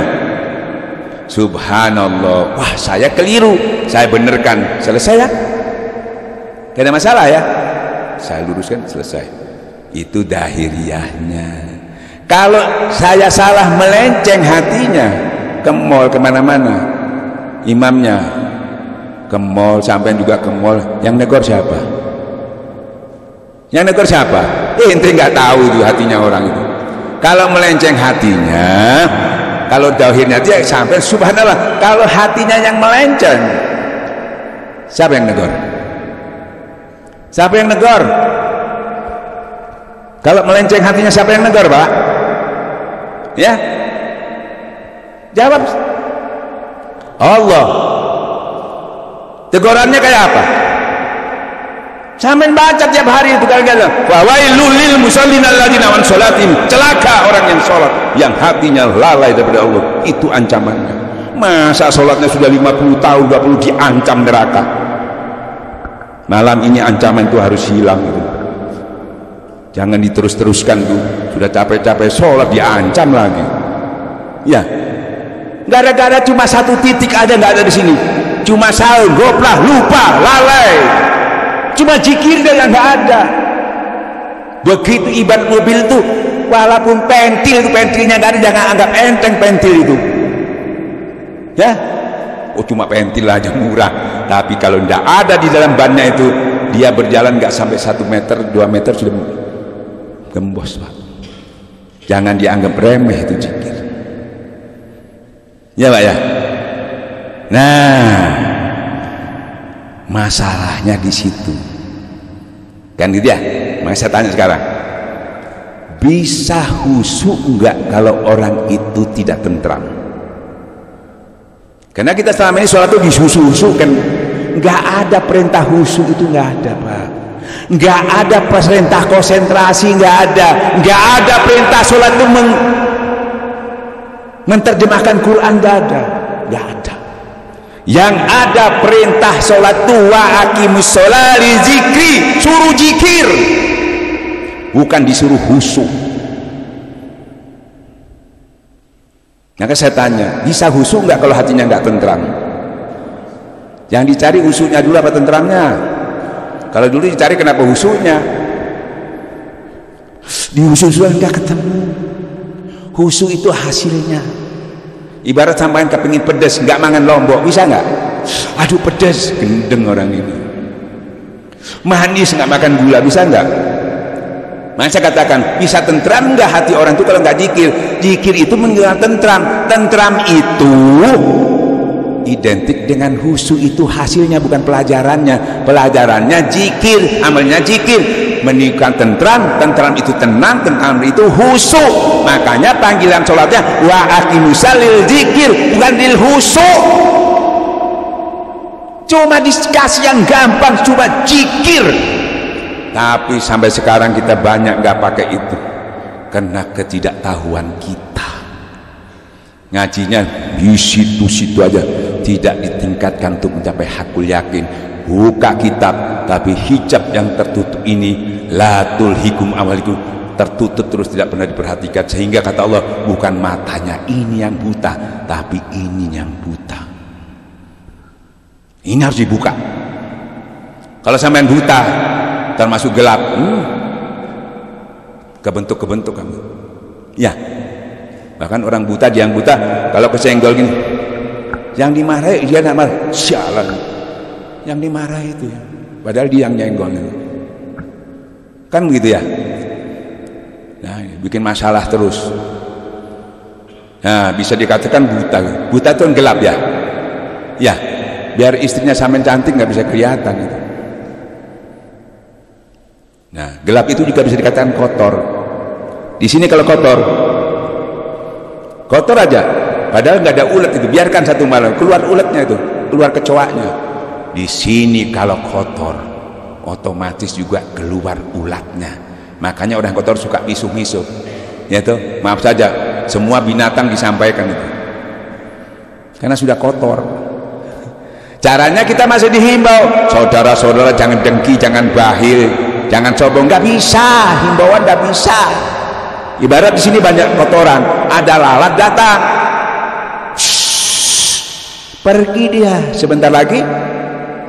Subhanallah. Wah, saya keliru, saya benerkan, selesai ya. Tidak ada masalah ya, saya luruskan, selesai. Itu dahiriyahnya. Kalau saya salah melenceng hatinya, ke mall kemana-mana, imamnya ke mall, sampai juga ke mall, yang negor siapa? Yang negor siapa? Ente nggak tahu itu hatinya orang itu. Kalau melenceng hatinya, kalau dahirnya dia sampai subhanallah. Kalau hatinya yang melenceng, siapa yang negor? Siapa yang negor? Kalau melenceng hatinya siapa yang negor, Pak? Ya? Jawab. Allah. Tegurannya kayak apa? Sampean baca tiap hari itu kalian. Wa wailul lil musallin alladzina an sholatin. Celaka orang yang sholat yang hatinya lalai daripada Allah. Itu ancamannya. Masa sholatnya sudah 50 tahun 20 diancam neraka? Malam ini ancaman itu harus hilang itu. Jangan diterus-teruskan tuh. Sudah capek-capek sholat diancam lagi. Ya. Gara-gara cuma satu titik aja nggak ada di sini. Cuma sahur, goplah, lupa, lalai. Cuma zikirnya yang nggak ada. Begitu ibarat mobil itu, walaupun pentil itu pentilnya nggak ada, jangan anggap enteng pentil itu. Ya. Oh cuma pentil aja murah, tapi kalau tidak ada di dalam bannya itu, dia berjalan nggak sampai 1 meter 2 meter sudah gembos, Pak. Jangan dianggap remeh itu zikir, ya Pak ya. Nah, masalahnya di situ kan gitu ya. Maka saya tanya sekarang, bisa khusyuk nggak kalau orang itu tidak tentram? Karena kita selama ini sholat itu disusu-susu kan, nggak ada perintah khusyuk itu, nggak ada Pak. Nggak ada perintah konsentrasi, nggak ada perintah sholat itu menerjemahkan Quran, nggak ada. Yang ada perintah sholat itu wa aqimus sholati zikri, suruh zikir, bukan disuruh khusyuk. Maka saya tanya, bisa khusyuk nggak kalau hatinya nggak tentram? Yang dicari khusyuknya dulu apa tentramnya? Kalau dulu dicari kenapa khusyuknya? Di khusyuk nggak ketemu. Khusyuk itu hasilnya. Ibarat sampean kepingin pedes, nggak makan lombok, bisa nggak? Aduh pedes, gendeng orang ini. Manis nggak makan gula, bisa nggak? Maka saya katakan, bisa tentram nggak hati orang itu kalau nggak zikir? Zikir itu mengenal tentram. Tentram itu identik dengan khusyuk, itu hasilnya bukan pelajarannya. Pelajarannya zikir, amalnya zikir. Meningkatkan tentram, tentram itu tenang, tentram itu khusyuk. Makanya panggilan sholatnya wa aqimusal lil zikir, bukan lil khusyuk. Cuma dikasih yang gampang, cuma zikir. Tapi sampai sekarang kita banyak nggak pakai itu karena ketidaktahuan kita. Ngajinya di situ-situ aja, tidak ditingkatkan untuk mencapai hakul yakin. Buka kitab, tapi hijab yang tertutup ini la tulhikum amalikum, tertutup terus, tidak pernah diperhatikan. Sehingga kata Allah, bukan matanya ini yang buta, tapi ini yang buta. Ini harus dibuka. Kalau sampean buta termasuk gelap, kebentuk kamu ya. Bahkan orang buta, dia yang buta kalau kesenggol gini, yang dimarahi dia nak marah, sialan yang dimarahi itu ya, padahal dia yang nyenggol. Kan begitu ya. Nah, bikin masalah terus. Nah, bisa dikatakan buta. Buta itu gelap ya. Ya, biar istrinya sampean cantik nggak bisa kelihatan gitu. Nah, gelap itu juga bisa dikatakan kotor. Di sini kalau kotor aja, padahal nggak ada ulet itu, biarkan satu malam keluar uletnya itu, keluar kecoaknya. Di sini kalau kotor, otomatis juga keluar ulatnya. Makanya orang kotor suka misuh-misuh, ya tuh. Maaf saja, semua binatang disampaikan itu, karena sudah kotor. Caranya kita masih dihimbau, saudara-saudara jangan dengki, jangan bahil, jangan sombong. Nggak bisa, himbauan nggak bisa. Ibarat di sini banyak kotoran, ada lalat datang, pergi dia, sebentar lagi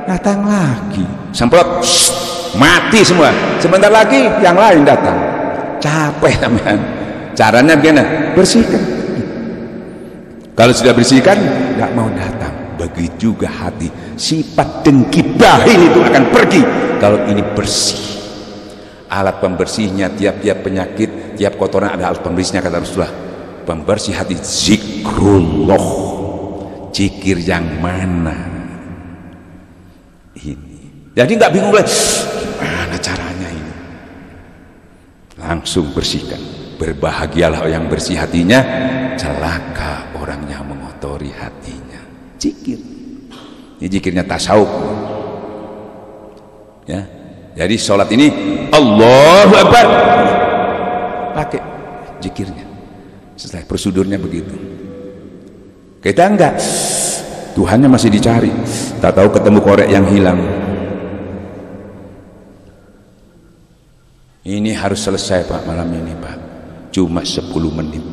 datang lagi, semprot, mati semua. Sebentar lagi yang lain datang, capek teman. Caranya gimana? Bersihkan. Kalau sudah bersihkan, nggak mau datang. Begitu juga hati, sifat dengki bahil itu akan pergi kalau ini bersih. Alat pembersihnya tiap-tiap penyakit, tiap kotoran ada alat pembersihnya, kata Rasulullah. Pembersih hati zikrullah. Zikir yang mana ini? Jadi nggak bingung lagi, gimana caranya ini? Langsung bersihkan. Berbahagialah yang bersih hatinya, celaka orang yang mengotori hatinya. Zikir. Ini zikirnya tasawuf. Ya. Jadi sholat ini Allahu Akbar, pakai zikirnya. Setelah prosedurnya begitu. Kita enggak, Tuhannya masih dicari, tak tahu ketemu korek yang hilang. Ini harus selesai Pak malam ini Pak, cuma 10 menit.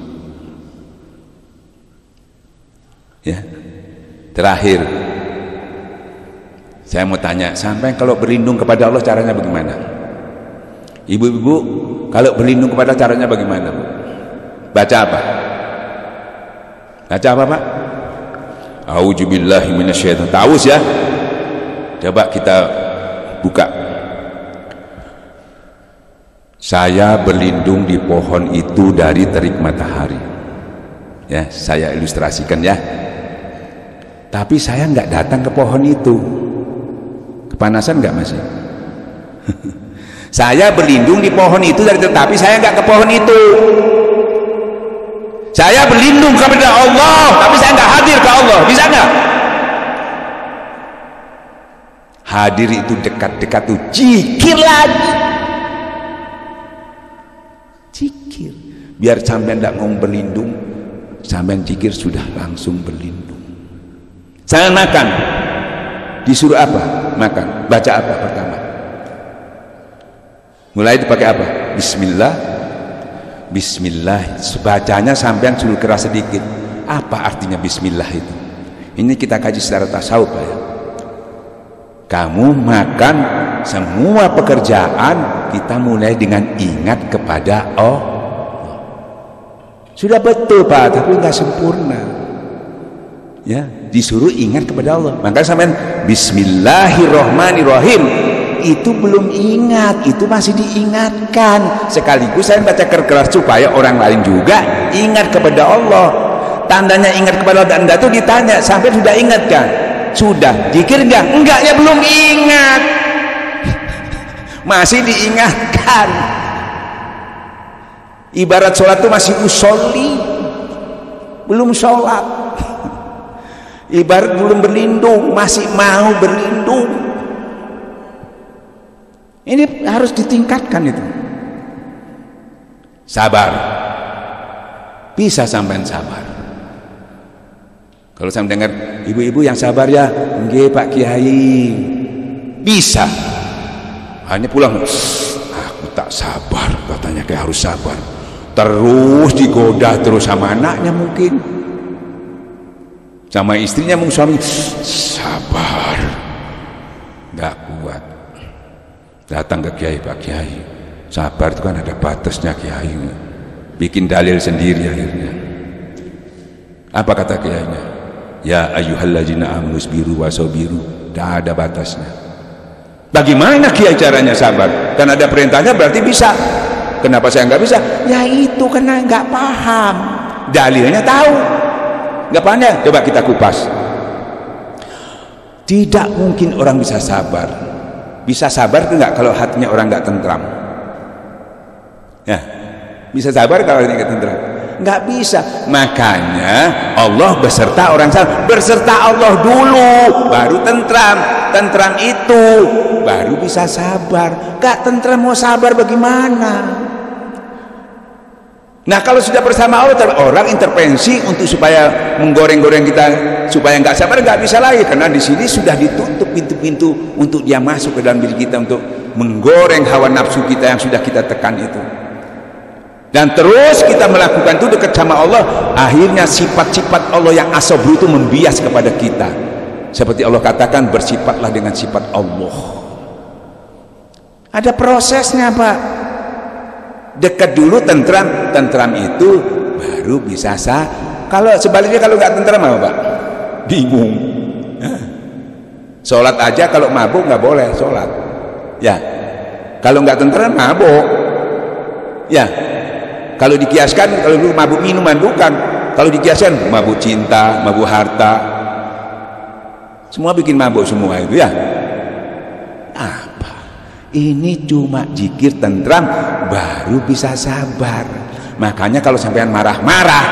Ya, terakhir saya mau tanya, sampai kalau berlindung kepada Allah caranya bagaimana? Ibu-ibu kalau berlindung kepada caranya bagaimana Bu? Baca apa? Baca apa Pak? A'udzubillahi minasyaitonir rajim. Tahu ya? Coba kita buka. Saya berlindung di pohon itu dari terik matahari. Ya, saya ilustrasikan ya. Tapi saya nggak datang ke pohon itu. Kepanasan nggak masih? Saya berlindung di pohon itu dari, tetapi saya nggak ke pohon itu. Saya berlindung kepada Allah, tapi saya nggak hadir ke Allah. Bisa nggak? Hadir itu dekat-dekat tuh, zikir lagi. Zikir. Biar sampean nggak ngomong berlindung, sampean zikir sudah langsung berlindung. Saya makan, disuruh apa? Makan. Baca apa pertama? Mulai dipakai apa? Bismillah. Bismillah. Bacanya sampean suruh keras sedikit. Apa artinya bismillah itu? Ini kita kaji secara tasawuf ya. Kamu makan, semua pekerjaan kita mulai dengan ingat kepada Allah. Sudah betul Pak, tapi nggak sempurna. Ya, disuruh ingat kepada Allah. Maka sampean Bismillahirrahmanirrahim. Itu belum ingat, itu masih diingatkan. Sekaligus saya baca keras supaya orang lain juga ingat kepada Allah. Tandanya ingat kepada Allah dan enggak itu ditanya, sampai sudah ingat kan? Sudah, zikir enggak? Enggak, ya belum ingat. Masih diingatkan. Ibarat sholat itu masih usolli, belum sholat. Ibarat belum berlindung, masih mau berlindung. Ini harus ditingkatkan itu. Sabar. Bisa sampean sabar. Kalau saya dengar ibu-ibu yang sabar ya, nggih Pak Kiai. Bisa. Hanya pulang, aku tak sabar, katanya kayak harus sabar. Terus digoda terus sama anaknya mungkin. Sama istrinya mungkin, suami sabar. Enggak kuat. Datang ke Kiai, Pak Kiai, sabar itu kan ada batasnya Kiai. Bikin dalil sendiri akhirnya. Apa kata Kiainya? Ya ayyuhallazina amanu sabiru wasabiru. Tidak ada batasnya. Bagaimana kiai caranya sabar? Kan ada perintahnya berarti bisa. Kenapa saya nggak bisa? Ya itu karena nggak paham. Dalilnya tahu, nggak paham ya? Coba kita kupas. Tidak mungkin orang bisa sabar. Bisa sabar itu nggak kalau hatinya orang nggak tentram? Ya, bisa sabar kalau hatinya nggak tentram? Nggak bisa. Makanya Allah beserta orang sabar. Berserta Allah dulu, baru tentram. Tentram itu baru bisa sabar. Gak tentram mau sabar bagaimana? Nah kalau sudah bersama Allah, orang intervensi untuk supaya menggoreng-goreng kita supaya nggak sabar, nggak bisa lagi, karena di sini sudah ditutup pintu-pintu untuk dia masuk ke dalam diri kita untuk menggoreng hawa nafsu kita yang sudah kita tekan itu. Dan terus kita melakukan itu dekat sama Allah, akhirnya sifat-sifat Allah yang as-sabr itu membias kepada kita. Seperti Allah katakan, bersifatlah dengan sifat Allah. Ada prosesnya Pak. Dekat dulu tentram, tentram itu baru bisa sah. Kalau sebaliknya kalau nggak tentram apa Pak? Bingung. Sholat aja kalau mabuk nggak boleh sholat. Ya. Kalau nggak tentram mabuk. Ya. Kalau dikiaskan, kalau dulu mabuk minuman bukan. Kalau dikiaskan mabuk cinta, mabuk harta, semua bikin mabuk semua itu ya. Apa? Ini cuma zikir tentram baru bisa sabar. Makanya kalau sampean marah-marah,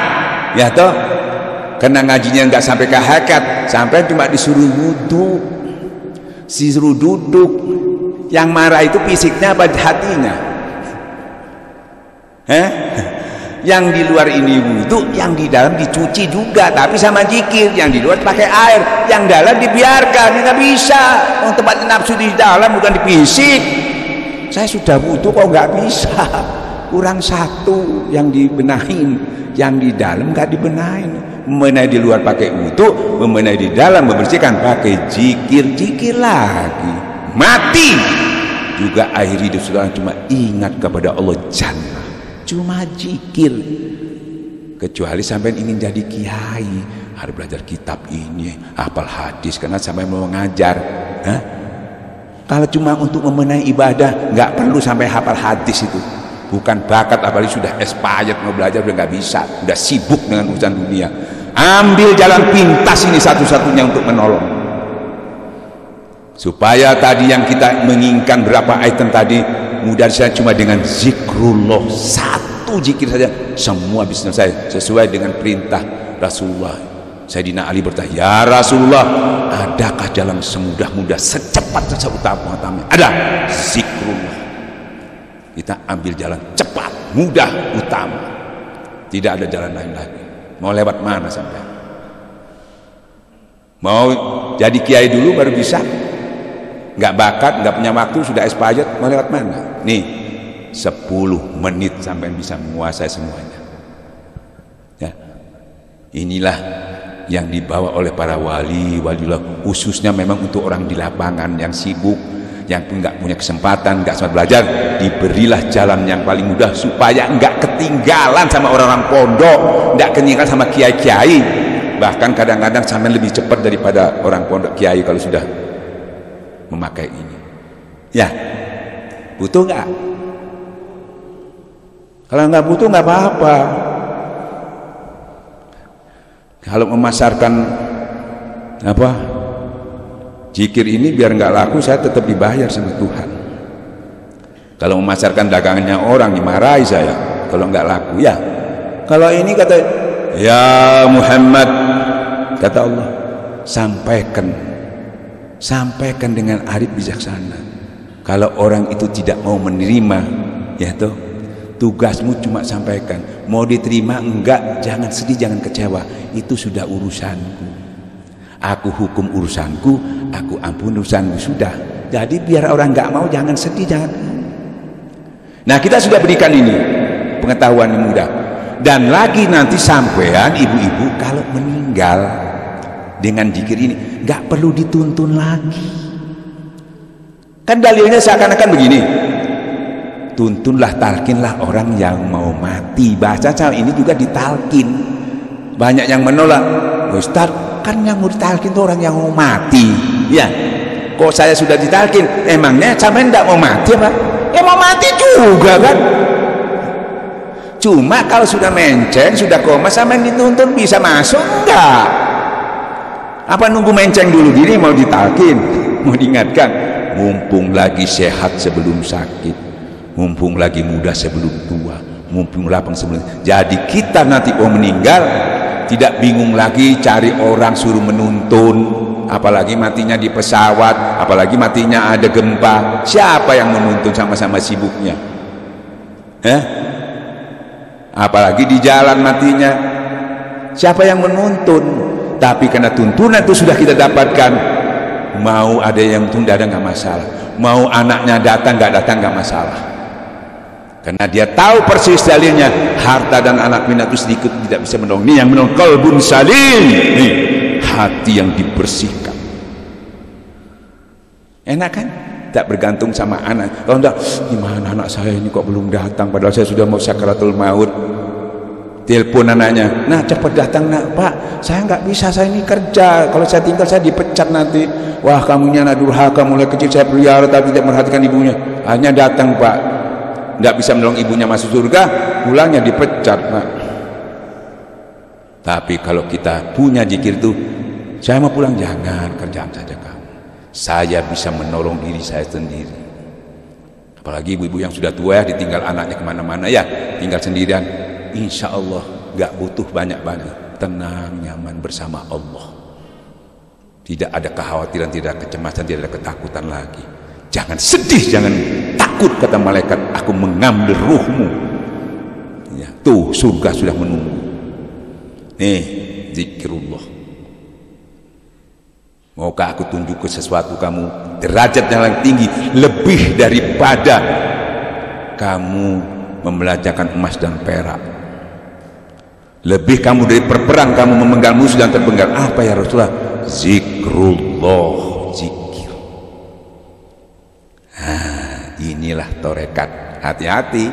ya toh, karena ngajinya nggak sampai ke hakikat, sampai cuma disuruh wudhu, disuruh duduk. Yang marah itu fisiknya apa hatinya? Yang di luar ini wudhu, yang di dalam dicuci juga, tapi sama zikir. Yang di luar pakai air, yang dalam dibiarkan. Nggak bisa. Oh, tempat nafsu di dalam bukan di fisik. Saya sudah wudhu kok nggak bisa. Kurang satu yang dibenahin, yang di dalam nggak dibenahin. Membenahi di luar pakai wudhu, membenahi di dalam membersihkan pakai zikir lagi. Mati juga akhir hidup seorang cuma ingat kepada Allah jannah. Cuma zikir. Kecuali sampai ingin jadi kiai, harus belajar kitab ini, hafal hadis, karena sampai mau mengajar. Kalau cuma untuk membenahi ibadah, nggak perlu sampai hafal hadis itu. Bukan bakat, apalagi sudah expired mau belajar udah nggak bisa, udah sibuk dengan urusan dunia. Ambil jalan pintas ini satu-satunya untuk menolong. Supaya tadi yang kita menginginkan berapa item tadi mudah saya cuma dengan zikrullah, satu zikir saja semua bisnis saya sesuai dengan perintah Rasulullah. Sayyidina Ali bertanya, ya Rasulullah, adakah jalan semudah-mudah secepat utama? Ada, zikrullah. Kita ambil jalan cepat, mudah, utama. Tidak ada jalan lain lagi. Mau lewat mana sampai? Mau jadi kiai dulu baru bisa? Nggak bakat, nggak punya waktu, sudah expired, mau lewat mana? Nih 10 menit sampai bisa menguasai semuanya ya. Inilah yang dibawa oleh para waliullah, khususnya memang untuk orang di lapangan yang sibuk, yang pun nggak punya kesempatan, nggak sempat belajar, diberilah jalan yang paling mudah supaya nggak ketinggalan sama orang-orang pondok, nggak ketinggalan sama kiai-kiai. Bahkan kadang-kadang sampai lebih cepat daripada orang pondok kiai kalau sudah memakai ini. Ya, butuh nggak? Kalau nggak butuh nggak apa-apa. Kalau memasarkan apa zikir ini biar nggak laku, saya tetap dibayar sama Tuhan. Kalau memasarkan dagangannya orang dimarahi saya kalau nggak laku. Ya, kalau ini kata ya Muhammad, kata Allah, sampaikan dengan arif bijaksana. Kalau orang itu tidak mau menerima, ya toh, tugasmu cuma sampaikan. Mau diterima enggak, jangan sedih, jangan kecewa. Itu sudah urusanku. Aku hukum urusanku, aku ampun urusanku, sudah. Jadi biar orang enggak mau, jangan sedih, jangan. Nah, kita sudah berikan ini pengetahuan yang mudah. Dan lagi nanti sampean ibu-ibu kalau meninggal dengan zikir ini nggak perlu dituntun lagi. Kan dalilnya seakan-akan begini, tuntunlah, talkinlah orang yang mau mati. Bahasa ini juga ditalkin. Banyak yang menolak, Ustaz, kan yang mau ditalkin itu orang yang mau mati. Ya, kok saya sudah ditalkin, emangnya sampean tidak mau mati apa? Ya mau mati juga kan. Cuma kalau sudah menceng, sudah koma, sampean dituntun bisa masuk enggak? Apa nunggu menceng dulu gini mau ditalkin, mau diingatkan? Mumpung lagi sehat sebelum sakit, mumpung lagi muda sebelum tua, mumpung lapang sebelum. Jadi kita nanti mau meninggal tidak bingung lagi cari orang suruh menuntun, apalagi matinya di pesawat, apalagi matinya ada gempa. Siapa yang menuntun, sama-sama sibuknya, apalagi di jalan matinya, siapa yang menuntun? Tapi karena tuntunan itu sudah kita dapatkan, mau ada yang tunda ada nggak masalah, mau anaknya datang nggak masalah, karena dia tahu persis dalilnya, harta dan anak minat itu sedikit tidak bisa menolong. Ini yang menolong qalbun salim, nih hati yang dibersihkan. Enak kan? Tak bergantung sama anak. Kalau enggak, gimana anak saya ini kok belum datang, padahal saya sudah mau sakaratul maut. Telepon anaknya, nah cepat datang nak. Pak, saya nggak bisa, saya ini kerja, kalau saya tinggal saya dipecat nanti. Wah, kamunya anak durhaka, mulai kecil saya pelihara tapi tidak memperhatikan ibunya. Hanya datang Pak, nggak bisa menolong ibunya masuk surga, pulangnya dipecat Pak. Tapi kalau kita punya zikir itu, saya mau pulang, jangan, kerjaan saja kamu, saya bisa menolong diri saya sendiri. Apalagi ibu-ibu yang sudah tua ya, ditinggal anaknya kemana-mana ya, tinggal sendirian. Insya Allah gak butuh banyak-banyak, tenang, nyaman bersama Allah. Tidak ada kekhawatiran, tidak ada kecemasan, tidak ada ketakutan lagi. Jangan sedih, jangan takut, kata malaikat, aku mengambil ruhmu ya, tuh surga sudah menunggu. Nih zikrullah. Maukah aku tunjuk ke sesuatu kamu derajat yang paling tinggi, lebih daripada kamu membelajarkan emas dan perak, lebih kamu dari perperang kamu memenggal musuh dan terpenggal. Apa ya Rasulullah? Zikrullah, zikir. Nah, inilah torekat. Hati-hati,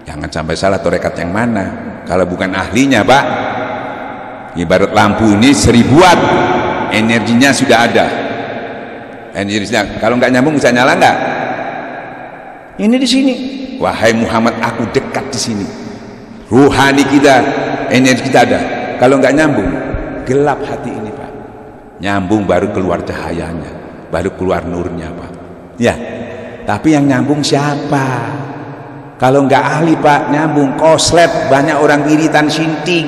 jangan sampai salah torekat yang mana. Kalau bukan ahlinya Pak, ibarat lampu ini 1000 watt, energinya sudah ada, energinya kalau nggak nyambung bisa nyala nggak? Ini di sini, wahai Muhammad, aku dekat di sini. Ruhani kita, energi kita ada. Kalau nggak nyambung, gelap hati ini Pak. Nyambung baru keluar cahayanya, baru keluar nurnya Pak. Ya, tapi yang nyambung siapa? Kalau nggak ahli Pak, nyambung koslet. Banyak orang wiritan sinting,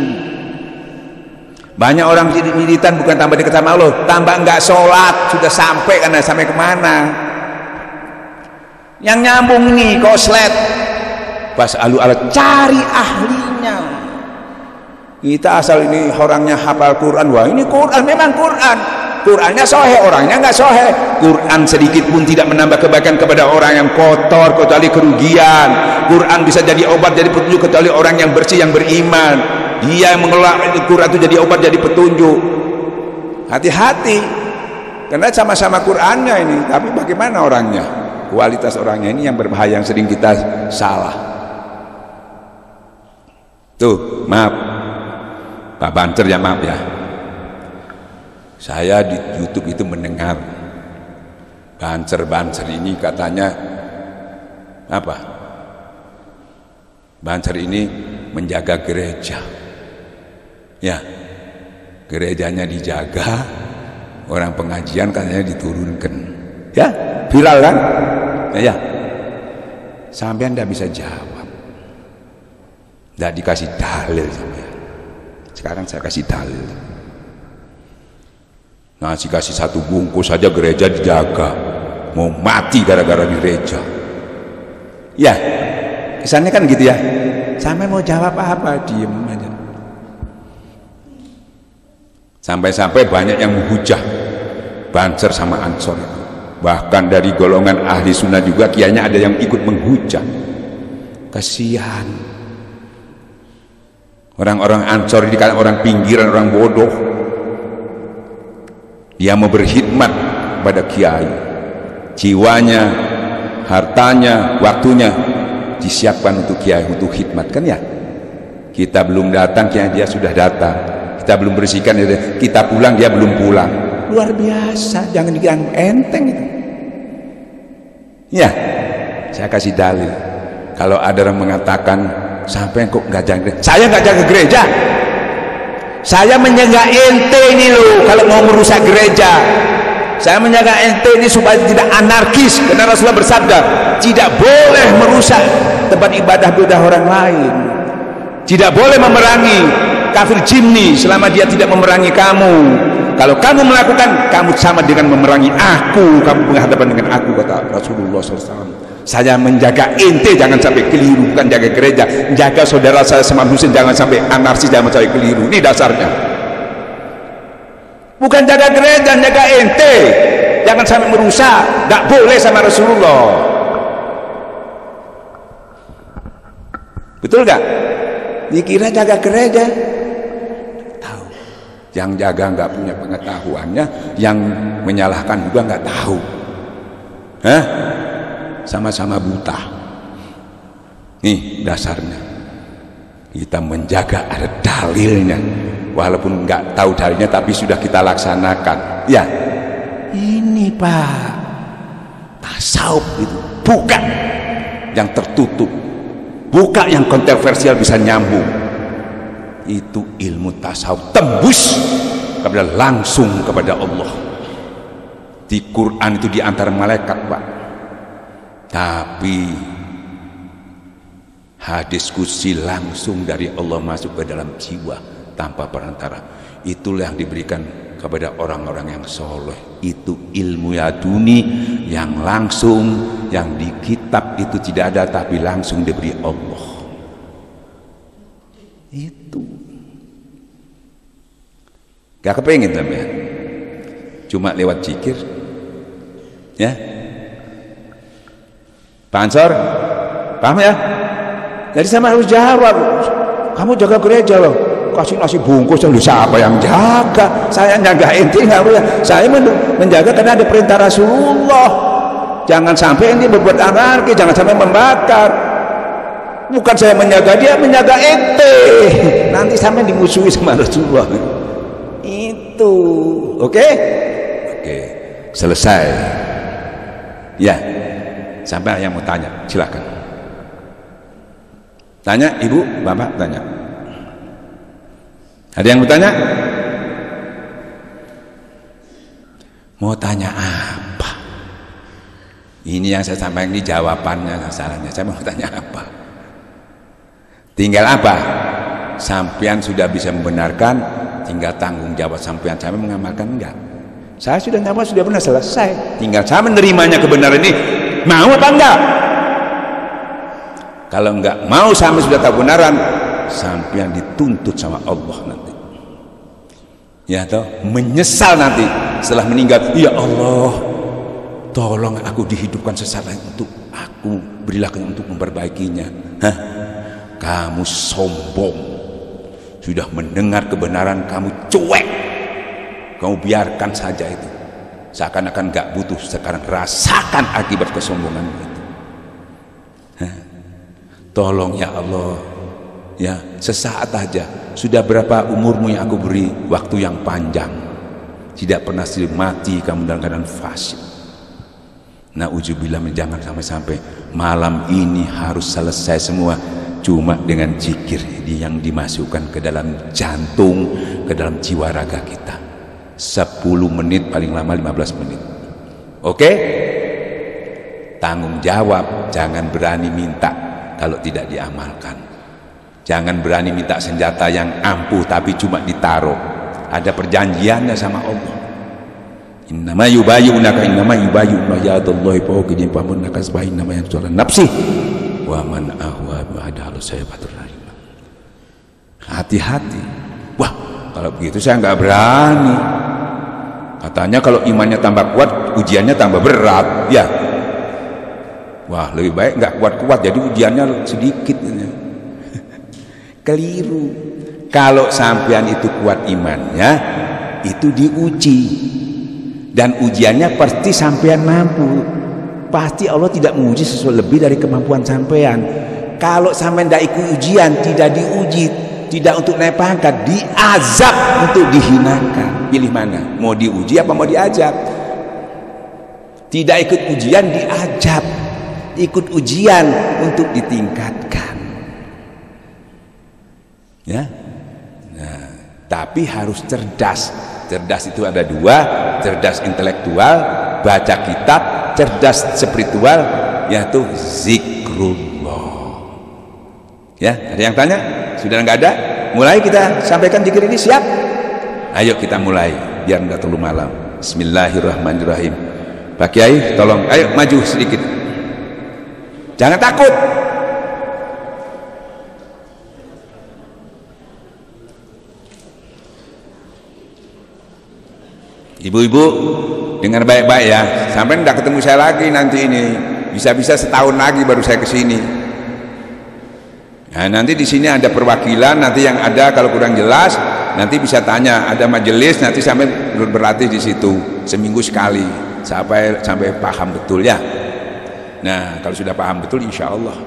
banyak orang wiritan bukan tambah dekat sama Allah, tambah nggak sholat. Sudah sampai, karena sampai kemana? Yang nyambung nih koslet. Pas ala cari ahlinya. Kita asal ini orangnya hafal Quran, wah ini Quran, memang Quran, Qurannya sohe, orangnya nggak sohe. Quran sedikit pun tidak menambah kebaikan kepada orang yang kotor, kecuali kerugian. Quran bisa jadi obat, jadi petunjuk kecuali orang yang bersih, yang beriman. Dia yang mengelola Quran itu jadi obat, jadi petunjuk. Hati-hati, karena sama-sama Qurannya ini, tapi bagaimana orangnya, kualitas orangnya ini yang berbahaya, yang sering kita salah. Tuh, maaf Pak Banter ya, maaf ya, saya di YouTube itu mendengar Banser ini katanya apa, Banser ini menjaga gereja ya, gerejanya dijaga, orang pengajian katanya diturunkan ya, viral kan ya, sampean tidak bisa jawab, tidak dikasih dalil sampean. Sekarang saya kasih dalil. Nasi kasih 1 bungkus saja gereja dijaga, mau mati gara-gara gereja ya, kesannya kan gitu ya. Sampai mau jawab apa, diem aja. Sampai-sampai banyak yang menghujah Banser sama Ansor itu. Bahkan dari golongan ahli sunnah juga kiainya ada yang ikut menghujah. Kasihan orang-orang Ansor ini, kan orang pinggiran, orang bodoh. Dia mau berkhidmat pada kiai, jiwanya, hartanya, waktunya disiapkan untuk kiai, untuk khidmat kan ya. Kita belum datang, kiai dia sudah datang. Kita belum bersihkan, kita pulang, dia belum pulang. luar biasa, jangan dianggap enteng itu. Ya, saya kasih dalil. Kalau ada orang mengatakan sampai kok nggak jaga gereja, saya nggak jaga gereja, saya menjaga ente ini loh. Kalau mau merusak gereja, saya menjaga ente ini supaya tidak anarkis, karena Rasulullah bersabda tidak boleh merusak tempat ibadah orang lain, tidak boleh memerangi kafir jimni selama dia tidak memerangi kamu. Kalau kamu melakukan, kamu sama dengan memerangi aku, kamu berhadapan dengan aku, kata Rasulullah SAW. Saya menjaga ente jangan sampai keliru, bukan jaga gereja, jaga saudara saya semanusia jangan sampai anarkis, jangan sampai keliru. Ini dasarnya, bukan jaga gereja, jaga ente jangan sampai merusak, nggak boleh sama Rasulullah. Betul nggak? Dikira jaga gereja, tahu. Yang jaga nggak punya pengetahuannya, yang menyalahkan juga nggak tahu. Hah? Sama-sama buta. Nih dasarnya. Kita menjaga ada dalilnya, walaupun nggak tahu dalilnya, tapi sudah kita laksanakan. Ya, ini Pak, tasawuf itu buka yang tertutup, buka yang kontroversial bisa nyambung. Itu ilmu tasawuf tembus kepada langsung kepada Allah. Di Quran itu diantara malaikat Pak, tapi hadis qudsi langsung dari Allah masuk ke dalam jiwa tanpa perantara. Itulah yang diberikan kepada orang-orang yang soleh. Itu ilmu yaduni yang langsung, yang di kitab itu tidak ada tapi langsung diberi Allah. Itu gak kepengen sampean cuma lewat zikir, ya Pak Ansor, paham ya? Jadi sama harus jawab. Kamu jaga gereja loh, kasih nasi bungkus, lu siapa yang jaga? Saya jaga ente nggak boleh. Saya menjaga karena ada perintah Rasulullah. Jangan sampai ente berbuat anarki, jangan sampai membakar. Bukan saya menjaga dia, menjaga ente. Nanti sampai dimusuhi sama Rasulullah. Itu, oke? Oke, selesai. Ya. Sampai yang mau tanya, silakan. Tanya, ibu, bapak, tanya. Ada yang mau tanya? Mau tanya apa? Ini yang saya sampaikan, ini jawabannya, sasarannya. Saya mau tanya apa? Tinggal apa? Sampean sudah bisa membenarkan, tinggal tanggung jawab sampean. Saya mengamalkan enggak? Saya sudah nyawa, sudah benar, selesai. Tinggal saya menerimanya kebenaran ini. Mau apa enggak? Kalau enggak mau, sampai sudah tahu kebenaran, sampean dituntut sama Allah nanti. Ya toh, menyesal nanti setelah meninggal. Ya Allah, tolong aku dihidupkan sesaat untuk aku, berilah untuk memperbaikinya. Hah? Kamu sombong, sudah mendengar kebenaran kamu cuek, kamu biarkan saja itu. Seakan-akan gak butuh, sekarang rasakan akibat kesombongan itu. Hah? Tolong ya Allah, ya sesaat aja. Sudah berapa umurmu yang aku beri, waktu yang panjang, tidak pernah mati kamu dalam keadaan fasik. Na'udzubillah, jangan sampai malam ini harus selesai semua cuma dengan zikir yang dimasukkan ke dalam jantung, ke dalam jiwa raga kita. 10 menit, paling lama 15 menit. Oke? Tanggung jawab, jangan berani minta kalau tidak diamalkan. Jangan berani minta senjata yang ampuh tapi cuma ditaruh. Ada perjanjiannya sama Allah. Innama yubayyunaka innama yubayyuna yadallahi fawqa aydihim faman nakasba innama yansuran nafsi wa man ahwa ba'da sayfatur rahim. Hati-hati. Wah, kalau begitu saya nggak berani. Katanya kalau imannya tambah kuat, ujiannya tambah berat. Ya. Wah, lebih baik nggak kuat-kuat, jadi ujiannya sedikit. Keliru. Kalau sampean itu kuat imannya, itu diuji. Dan ujiannya pasti sampean mampu. Pasti Allah tidak menguji sesuatu lebih dari kemampuan sampean. Kalau sampean tidak ikut ujian, tidak diuji, tidak untuk naik pangkat, diazab untuk dihinakan. pilih mana? Mau diuji apa mau diajab? Tidak ikut ujian diajab, ikut ujian untuk ditingkatkan. Ya, nah, tapi harus cerdas. Cerdas itu ada dua, cerdas intelektual, baca kitab, cerdas spiritual, yaitu zikrullah. Ya, ada yang tanya? Sudah nggak ada? Mulai kita sampaikan zikir ini, siap? Ayo kita mulai, biar nggak terlalu malam. Bismillahirrahmanirrahim. Pak Kiai, tolong, ayo maju sedikit. Jangan takut. Ibu-ibu dengar baik-baik ya, sampai tidak ketemu saya lagi nanti ini, bisa-bisa setahun lagi baru saya kesini. Nah, nanti di sini ada perwakilan, nanti yang ada kalau kurang jelas nanti bisa tanya, ada majelis, nanti sampai berlatih di situ seminggu sekali sampai paham betul ya. Nah, kalau sudah paham betul, insya Allah